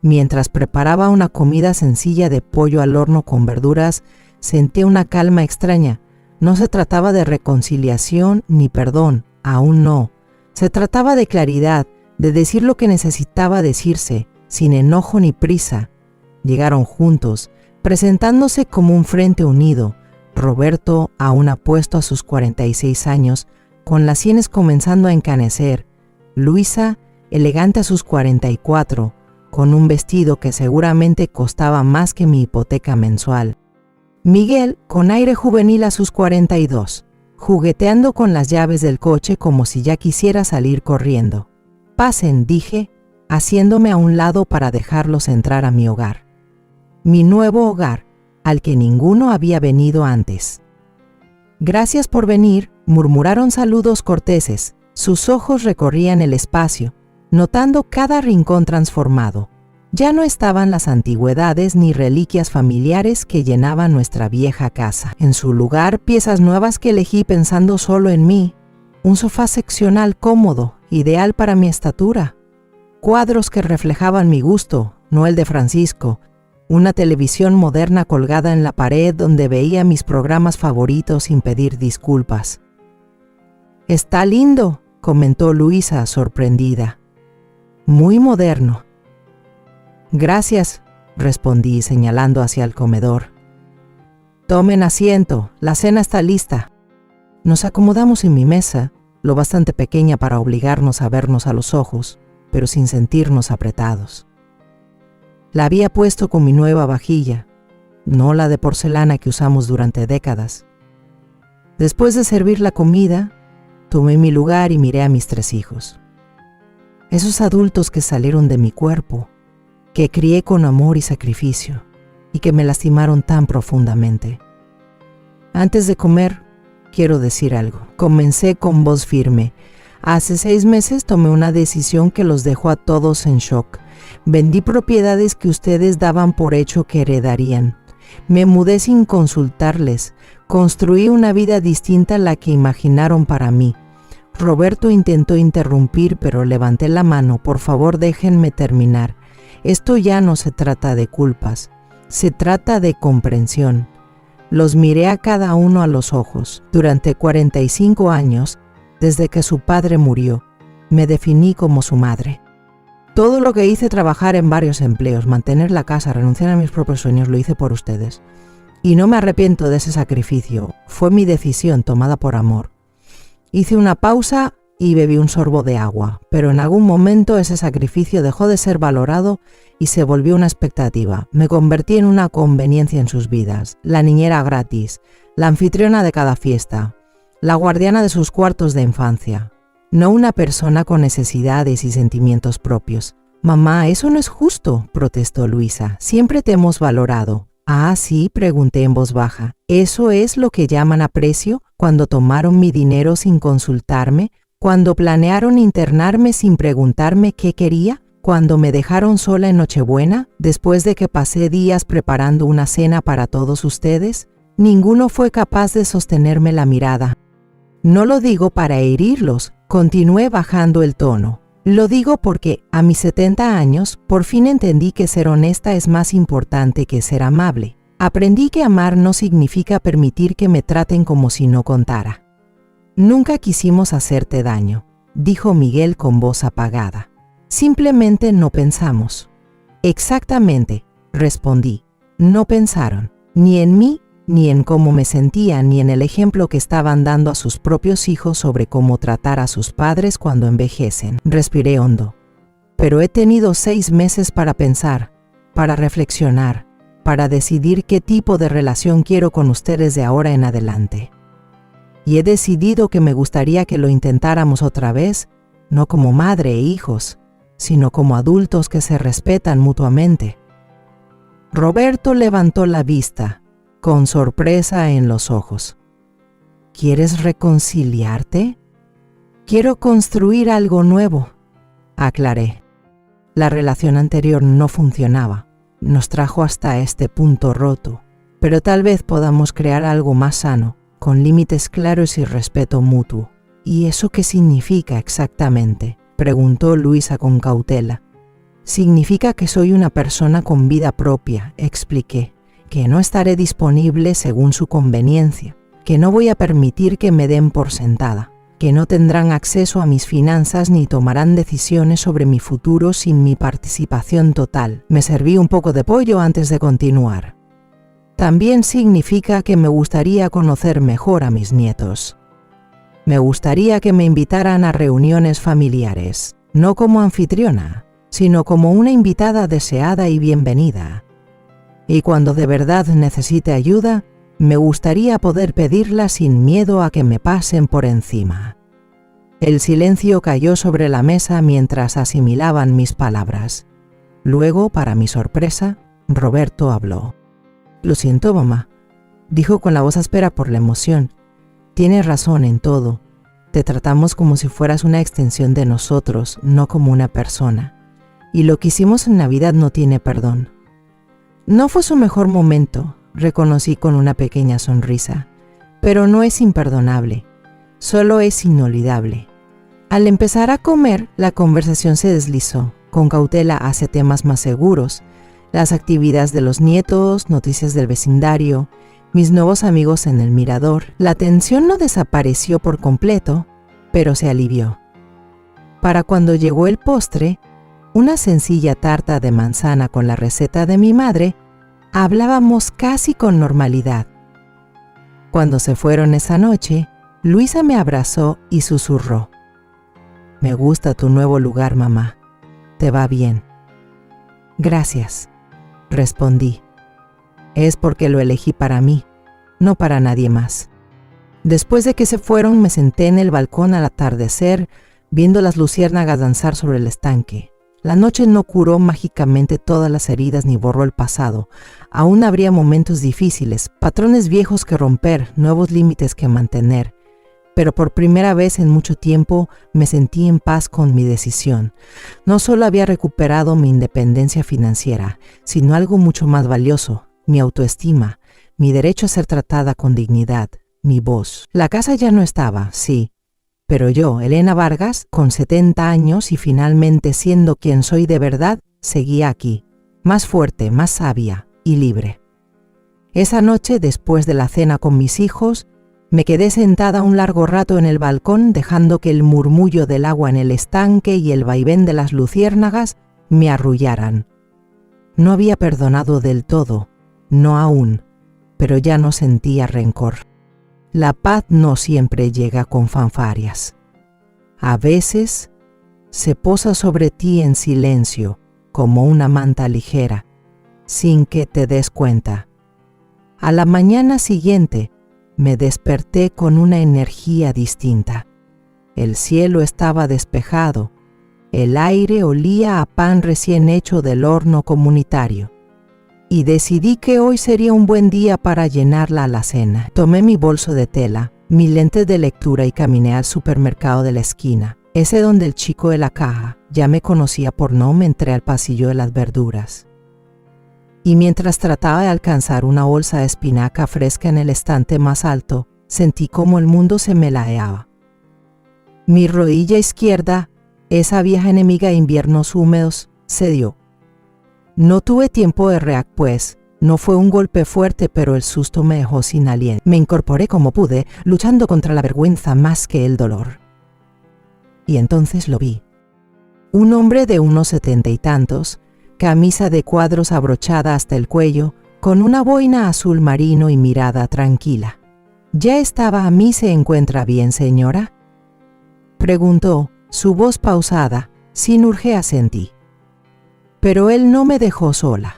Mientras preparaba una comida sencilla de pollo al horno con verduras, sentí una calma extraña. No se trataba de reconciliación ni perdón, aún no. Se trataba de claridad, de decir lo que necesitaba decirse, sin enojo ni prisa. Llegaron juntos, presentándose como un frente unido. Roberto, aún apuesto a sus 46 años, con las sienes comenzando a encanecer. Luisa, elegante a sus 44, con un vestido que seguramente costaba más que mi hipoteca mensual. Miguel, con aire juvenil a sus 42, jugueteando con las llaves del coche como si ya quisiera salir corriendo. «Pasen», dije, haciéndome a un lado para dejarlos entrar a mi hogar. Mi nuevo hogar, al que ninguno había venido antes. «Gracias por venir», murmuraron saludos corteses. Sus ojos recorrían el espacio, notando cada rincón transformado. Ya no estaban las antigüedades ni reliquias familiares que llenaban nuestra vieja casa. En su lugar, piezas nuevas que elegí pensando solo en mí. Un sofá seccional cómodo, ideal para mi estatura. Cuadros que reflejaban mi gusto, no el de Francisco. Una televisión moderna colgada en la pared donde veía mis programas favoritos sin pedir disculpas. «Está lindo», comentó Luisa, sorprendida. «Muy moderno». «Gracias», respondí señalando hacia el comedor. «Tomen asiento, la cena está lista». Nos acomodamos en mi mesa, lo bastante pequeña para obligarnos a vernos a los ojos, pero sin sentirnos apretados. La había puesto con mi nueva vajilla, no la de porcelana que usamos durante décadas. Después de servir la comida, tomé mi lugar y miré a mis 3 hijos. Esos adultos que salieron de mi cuerpo, que crié con amor y sacrificio, y que me lastimaron tan profundamente. Antes de comer, quiero decir algo. Comencé con voz firme. Hace 6 meses tomé una decisión que los dejó a todos en shock. Vendí propiedades que ustedes daban por hecho que heredarían. Me mudé sin consultarles. Construí una vida distinta a la que imaginaron para mí. Roberto intentó interrumpir, pero levanté la mano. Por favor, déjenme terminar. Esto ya no se trata de culpas, se trata de comprensión. Los miré a cada uno a los ojos. Durante 45 años, desde que su padre murió, me definí como su madre. Todo lo que hice, trabajar en varios empleos, mantener la casa, renunciar a mis propios sueños, lo hice por ustedes. Y no me arrepiento de ese sacrificio, fue mi decisión tomada por amor. Hice una pausa y bebí un sorbo de agua, pero en algún momento ese sacrificio dejó de ser valorado y se volvió una expectativa. Me convertí en una conveniencia en sus vidas, la niñera gratis, la anfitriona de cada fiesta, la guardiana de sus cuartos de infancia, no una persona con necesidades y sentimientos propios. «Mamá, eso no es justo», protestó Luisa. «Siempre te hemos valorado». «Ah, sí», pregunté en voz baja. «¿Eso es lo que llaman aprecio? Cuando tomaron mi dinero sin consultarme, cuando planearon internarme sin preguntarme qué quería, cuando me dejaron sola en Nochebuena, después de que pasé días preparando una cena para todos ustedes, ninguno fue capaz de sostenerme la mirada. No lo digo para herirlos», continué bajando el tono. «Lo digo porque, a mis 70 años, por fin entendí que ser honesta es más importante que ser amable. Aprendí que amar no significa permitir que me traten como si no contara». Nunca quisimos hacerte daño, dijo Miguel con voz apagada. Simplemente no pensamos. Exactamente, respondí. No pensaron, ni en mí, ni en cómo me sentía, ni en el ejemplo que estaban dando a sus propios hijos sobre cómo tratar a sus padres cuando envejecen. Respiré hondo. Pero he tenido 6 meses para pensar, para reflexionar, para decidir qué tipo de relación quiero con ustedes de ahora en adelante. Y he decidido que me gustaría que lo intentáramos otra vez, no como madre e hijos, sino como adultos que se respetan mutuamente. Roberto levantó la vista, con sorpresa en los ojos. ¿Quieres reconciliarte? Quiero construir algo nuevo, aclaré. La relación anterior no funcionaba, nos trajo hasta este punto roto, pero tal vez podamos crear algo más sano, con límites claros y respeto mutuo. ¿Y eso qué significa exactamente?, preguntó Luisa con cautela. Significa que soy una persona con vida propia, expliqué, que no estaré disponible según su conveniencia, que no voy a permitir que me den por sentada, que no tendrán acceso a mis finanzas ni tomarán decisiones sobre mi futuro sin mi participación total. Me serví un poco de pollo antes de continuar. También significa que me gustaría conocer mejor a mis nietos. Me gustaría que me invitaran a reuniones familiares, no como anfitriona, sino como una invitada deseada y bienvenida. Y cuando de verdad necesite ayuda, me gustaría poder pedirla sin miedo a que me pasen por encima. El silencio cayó sobre la mesa mientras asimilaban mis palabras. Luego, para mi sorpresa, Roberto habló. «Lo siento, mamá», dijo con la voz áspera por la emoción. «Tienes razón en todo. Te tratamos como si fueras una extensión de nosotros, no como una persona. Y lo que hicimos en Navidad no tiene perdón». No fue su mejor momento, reconocí con una pequeña sonrisa, pero no es imperdonable, solo es inolvidable. Al empezar a comer, la conversación se deslizó, con cautela hacia temas más seguros, las actividades de los nietos, noticias del vecindario, mis nuevos amigos en el mirador. La tensión no desapareció por completo, pero se alivió. Para cuando llegó el postre, una sencilla tarta de manzana con la receta de mi madre, hablábamos casi con normalidad. Cuando se fueron esa noche, Luisa me abrazó y susurró: «Me gusta tu nuevo lugar, mamá. Te va bien». «Gracias», respondí. «Es porque lo elegí para mí, no para nadie más». Después de que se fueron, me senté en el balcón al atardecer, viendo las luciérnagas danzar sobre el estanque. La noche no curó mágicamente todas las heridas ni borró el pasado. Aún habría momentos difíciles, patrones viejos que romper, nuevos límites que mantener. Pero por primera vez en mucho tiempo me sentí en paz con mi decisión. No solo había recuperado mi independencia financiera, sino algo mucho más valioso, mi autoestima, mi derecho a ser tratada con dignidad, mi voz. La casa ya no estaba, sí. Pero yo, Elena Vargas, con 70 años y finalmente siendo quien soy de verdad, seguía aquí, más fuerte, más sabia y libre. Esa noche, después de la cena con mis hijos, me quedé sentada un largo rato en el balcón, dejando que el murmullo del agua en el estanque y el vaivén de las luciérnagas me arrullaran. No había perdonado del todo, no aún, pero ya no sentía rencor. La paz no siempre llega con fanfarrias. A veces se posa sobre ti en silencio, como una manta ligera, sin que te des cuenta. A la mañana siguiente me desperté con una energía distinta. El cielo estaba despejado, el aire olía a pan recién hecho del horno comunitario. Y decidí que hoy sería un buen día para llenar la alacena. Tomé mi bolso de tela, mis lentes de lectura y caminé al supermercado de la esquina, ese donde el chico de la caja ya me conocía por nombre. Entré al pasillo de las verduras. Y mientras trataba de alcanzar una bolsa de espinaca fresca en el estante más alto, sentí como el mundo se me ladeaba. Mi rodilla izquierda, esa vieja enemiga de inviernos húmedos, cedió. No tuve tiempo de pues No fue un golpe fuerte, pero el susto me dejó sin aliento. Me incorporé como pude, luchando contra la vergüenza más que el dolor. Y entonces lo vi. Un hombre de unos 70 y tantos, camisa de cuadros abrochada hasta el cuello, con una boina azul marino y mirada tranquila. ¿Ya estaba a mí? ¿Se encuentra bien, señora?, preguntó, su voz pausada, sin urge asentí. Pero él no me dejó sola.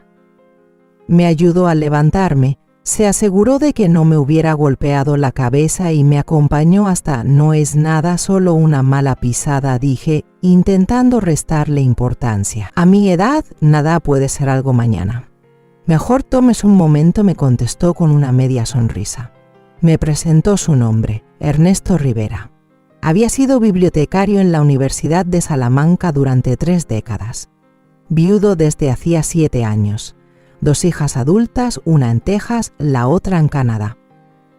Me ayudó a levantarme, se aseguró de que no me hubiera golpeado la cabeza y me acompañó hasta «No es nada, solo una mala pisada», dije, intentando restarle importancia. «A mi edad, nada puede ser algo mañana». «Mejor tomes un momento», me contestó con una media sonrisa. Me presentó su nombre, Ernesto Rivera. Había sido bibliotecario en la Universidad de Salamanca durante 3 décadas. Viudo desde hacía 7 años. 2 hijas adultas, una en Texas, la otra en Canadá.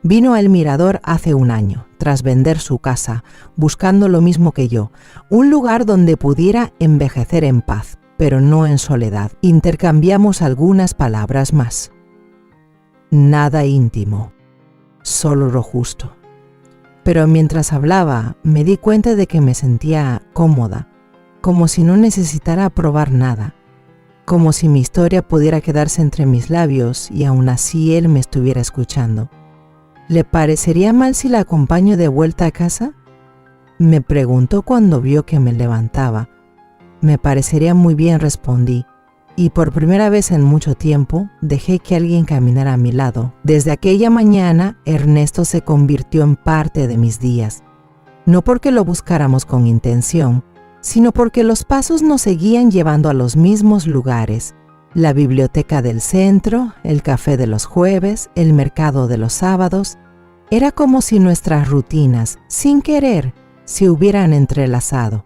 Vino a El Mirador hace 1 año, tras vender su casa, buscando lo mismo que yo, un lugar donde pudiera envejecer en paz, pero no en soledad. Intercambiamos algunas palabras más. Nada íntimo, solo lo justo. Pero mientras hablaba, me di cuenta de que me sentía cómoda, como si no necesitara probar nada, como si mi historia pudiera quedarse entre mis labios y aún así él me estuviera escuchando. ¿Le parecería mal si la acompaño de vuelta a casa?, me preguntó cuando vio que me levantaba. Me parecería muy bien, respondí, y por primera vez en mucho tiempo dejé que alguien caminara a mi lado. Desde aquella mañana, Ernesto se convirtió en parte de mis días, no porque lo buscáramos con intención, sino porque los pasos nos seguían llevando a los mismos lugares: la biblioteca del centro, el café de los jueves, el mercado de los sábados. Era como si nuestras rutinas, sin querer, se hubieran entrelazado.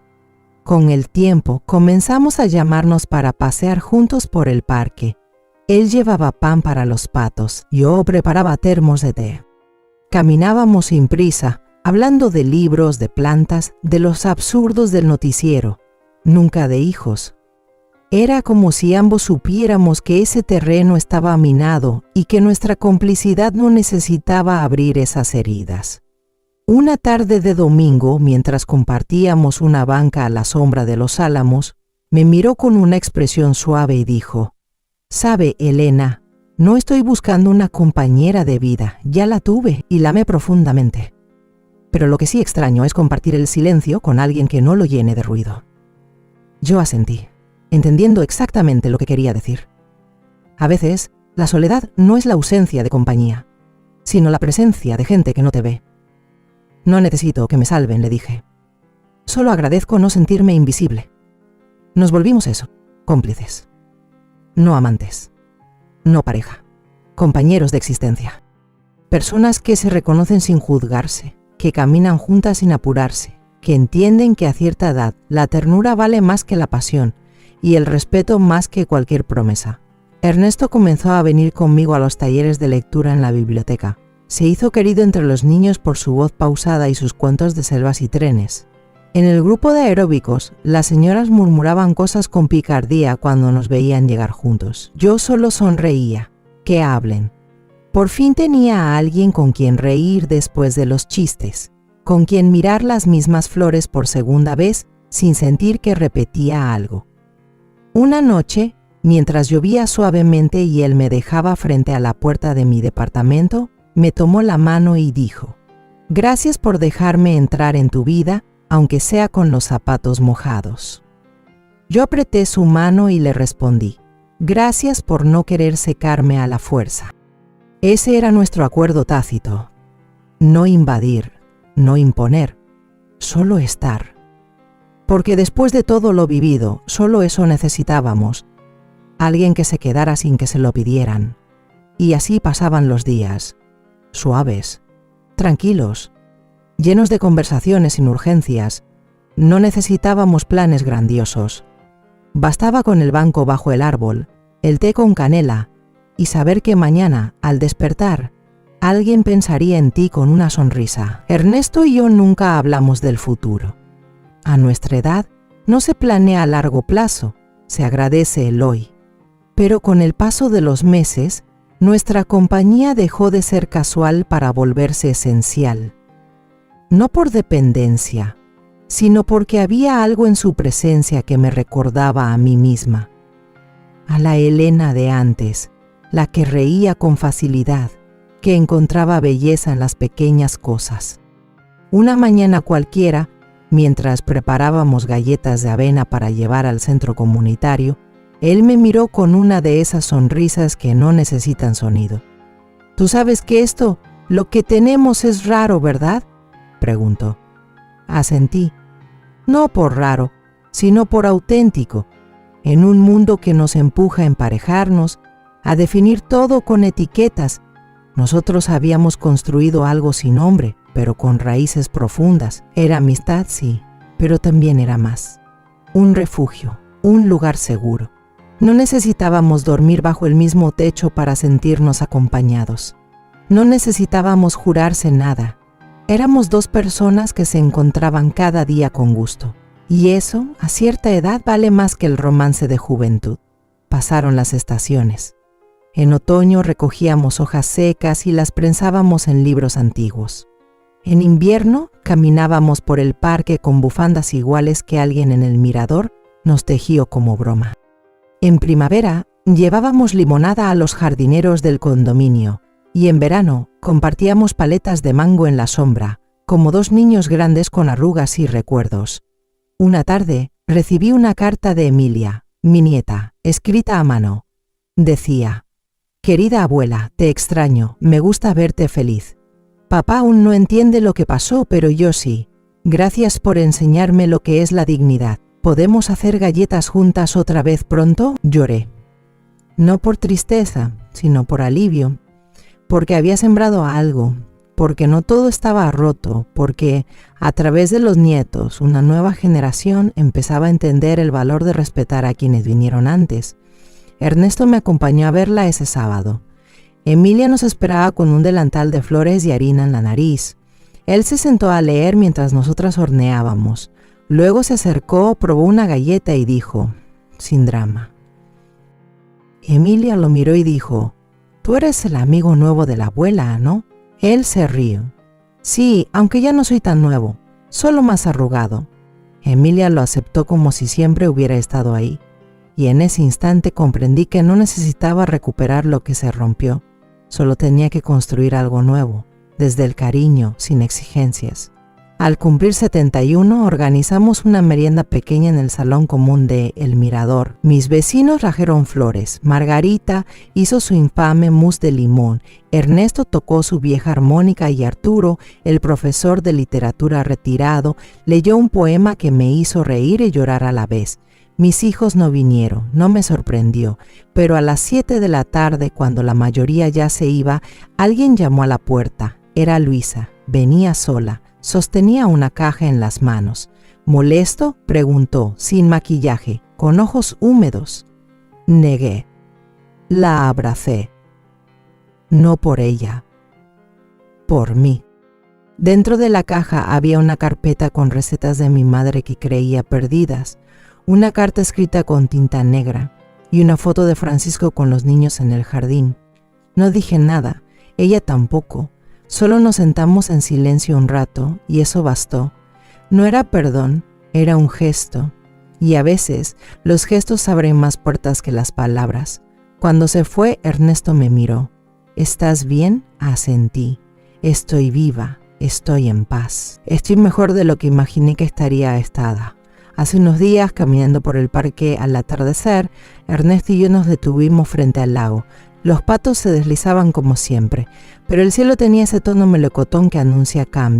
Con el tiempo comenzamos a llamarnos para pasear juntos por el parque. Él llevaba pan para los patos, yo preparaba termos de té. Caminábamos sin prisa, hablando de libros, de plantas, de los absurdos del noticiero, nunca de hijos. Era como si ambos supiéramos que ese terreno estaba minado y que nuestra complicidad no necesitaba abrir esas heridas. Una tarde de domingo, mientras compartíamos una banca a la sombra de los álamos, me miró con una expresión suave y dijo: «Sabe, Elena, no estoy buscando una compañera de vida, ya la tuve y la amé profundamente. Pero lo que sí extraño es compartir el silencio con alguien que no lo llene de ruido». Yo asentí, entendiendo exactamente lo que quería decir. A veces, la soledad no es la ausencia de compañía, sino la presencia de gente que no te ve. «No necesito que me salven», le dije. «Solo agradezco no sentirme invisible». Nos volvimos eso, cómplices. No amantes, no pareja, compañeros de existencia. Personas que se reconocen sin juzgarse, que caminan juntas sin apurarse, que entienden que a cierta edad la ternura vale más que la pasión y el respeto más que cualquier promesa. Ernesto comenzó a venir conmigo a los talleres de lectura en la biblioteca. Se hizo querido entre los niños por su voz pausada y sus cuentos de selvas y trenes. En el grupo de aeróbicos, las señoras murmuraban cosas con picardía cuando nos veían llegar juntos. Yo solo sonreía. Que hablen. Por fin tenía a alguien con quien reír después de los chistes, con quien mirar las mismas flores por segunda vez sin sentir que repetía algo. Una noche, mientras llovía suavemente y él me dejaba frente a la puerta de mi departamento, me tomó la mano y dijo: «Gracias por dejarme entrar en tu vida, aunque sea con los zapatos mojados». Yo apreté su mano y le respondí: «Gracias por no querer secarme a la fuerza». Ese era nuestro acuerdo tácito: no invadir, no imponer, solo estar. Porque después de todo lo vivido, solo eso necesitábamos: alguien que se quedara sin que se lo pidieran. Y así pasaban los días, suaves, tranquilos, llenos de conversaciones sin urgencias. No necesitábamos planes grandiosos. Bastaba con el banco bajo el árbol, el té con canela, y saber que mañana, al despertar, alguien pensaría en ti con una sonrisa. Ernesto y yo nunca hablamos del futuro. A nuestra edad no se planea a largo plazo, se agradece el hoy. Pero con el paso de los meses, Nuestra compañía dejó de ser casual para volverse esencial. No por dependencia, sino porque había algo en su presencia que me recordaba a mí misma. A la Elena de antes, la que reía con facilidad, que encontraba belleza en las pequeñas cosas. Una mañana cualquiera, mientras preparábamos galletas de avena para llevar al centro comunitario, él me miró con una de esas sonrisas que no necesitan sonido. «Tú sabes que lo que tenemos es raro, ¿verdad?», preguntó. Asentí. No por raro, sino por auténtico, en un mundo que nos empuja a emparejarnos, a definir todo con etiquetas. Nosotros habíamos construido algo sin nombre, pero con raíces profundas. Era amistad, sí, pero también era más. Un refugio, un lugar seguro. No necesitábamos dormir bajo el mismo techo para sentirnos acompañados. No necesitábamos jurarse nada. Éramos dos personas que se encontraban cada día con gusto. Y eso, a cierta edad, vale más que el romance de juventud. Pasaron las estaciones. En otoño recogíamos hojas secas y las prensábamos en libros antiguos. En invierno caminábamos por el parque con bufandas iguales que alguien en el mirador nos tejió como broma. En primavera llevábamos limonada a los jardineros del condominio y en verano compartíamos paletas de mango en la sombra, como dos niños grandes con arrugas y recuerdos. Una tarde recibí una carta de Emilia, mi nieta, escrita a mano. Decía: «Querida abuela, te extraño, me gusta verte feliz. Papá aún no entiende lo que pasó, pero yo sí. Gracias por enseñarme lo que es la dignidad. ¿Podemos hacer galletas juntas otra vez pronto?». Lloré. No por tristeza, sino por alivio, porque había sembrado algo, porque no todo estaba roto, porque a través de los nietos una nueva generación empezaba a entender el valor de respetar a quienes vinieron antes. Ernesto me acompañó a verla ese sábado. Emilia nos esperaba con un delantal de flores y harina en la nariz. Él se sentó a leer mientras nosotras horneábamos. Luego se acercó, probó una galleta y dijo, sin drama. Emilia lo miró y dijo: «Tú eres el amigo nuevo de la abuela, ¿no?». Él se rió. «Sí, aunque ya no soy tan nuevo, solo más arrugado». Emilia lo aceptó como si siempre hubiera estado ahí. Y en ese instante comprendí que no necesitaba recuperar lo que se rompió. Solo tenía que construir algo nuevo, desde el cariño, sin exigencias. Al cumplir 71, organizamos una merienda pequeña en el salón común de El Mirador. Mis vecinos trajeron flores, Margarita hizo su infame mousse de limón, Ernesto tocó su vieja armónica y Arturo, el profesor de literatura retirado, leyó un poema que me hizo reír y llorar a la vez. Mis hijos no vinieron, no me sorprendió, pero a las 7 de la tarde, cuando la mayoría ya se iba, alguien llamó a la puerta. Era Luisa, venía sola. Sostenía una caja en las manos. ¿Molesto?, preguntó, sin maquillaje, con ojos húmedos. Negué. La abracé. No por ella, por mí. Dentro de la caja había una carpeta con recetas de mi madre que creía perdidas, una carta escrita con tinta negra y una foto de Francisco con los niños en el jardín. No dije nada, ella tampoco. Solo nos sentamos en silencio un rato y eso bastó. No era perdón, era un gesto. Y a veces los gestos abren más puertas que las palabras. Cuando se fue, Ernesto me miró. ¿Estás bien?, asentí. Estoy viva, estoy en paz. Estoy mejor de lo que imaginé que estaría estada. Hace unos días, caminando por el parque al atardecer, Ernesto y yo nos detuvimos frente al lago. Los patos se deslizaban como siempre, pero el cielo tenía ese tono melocotón que anuncia cambio.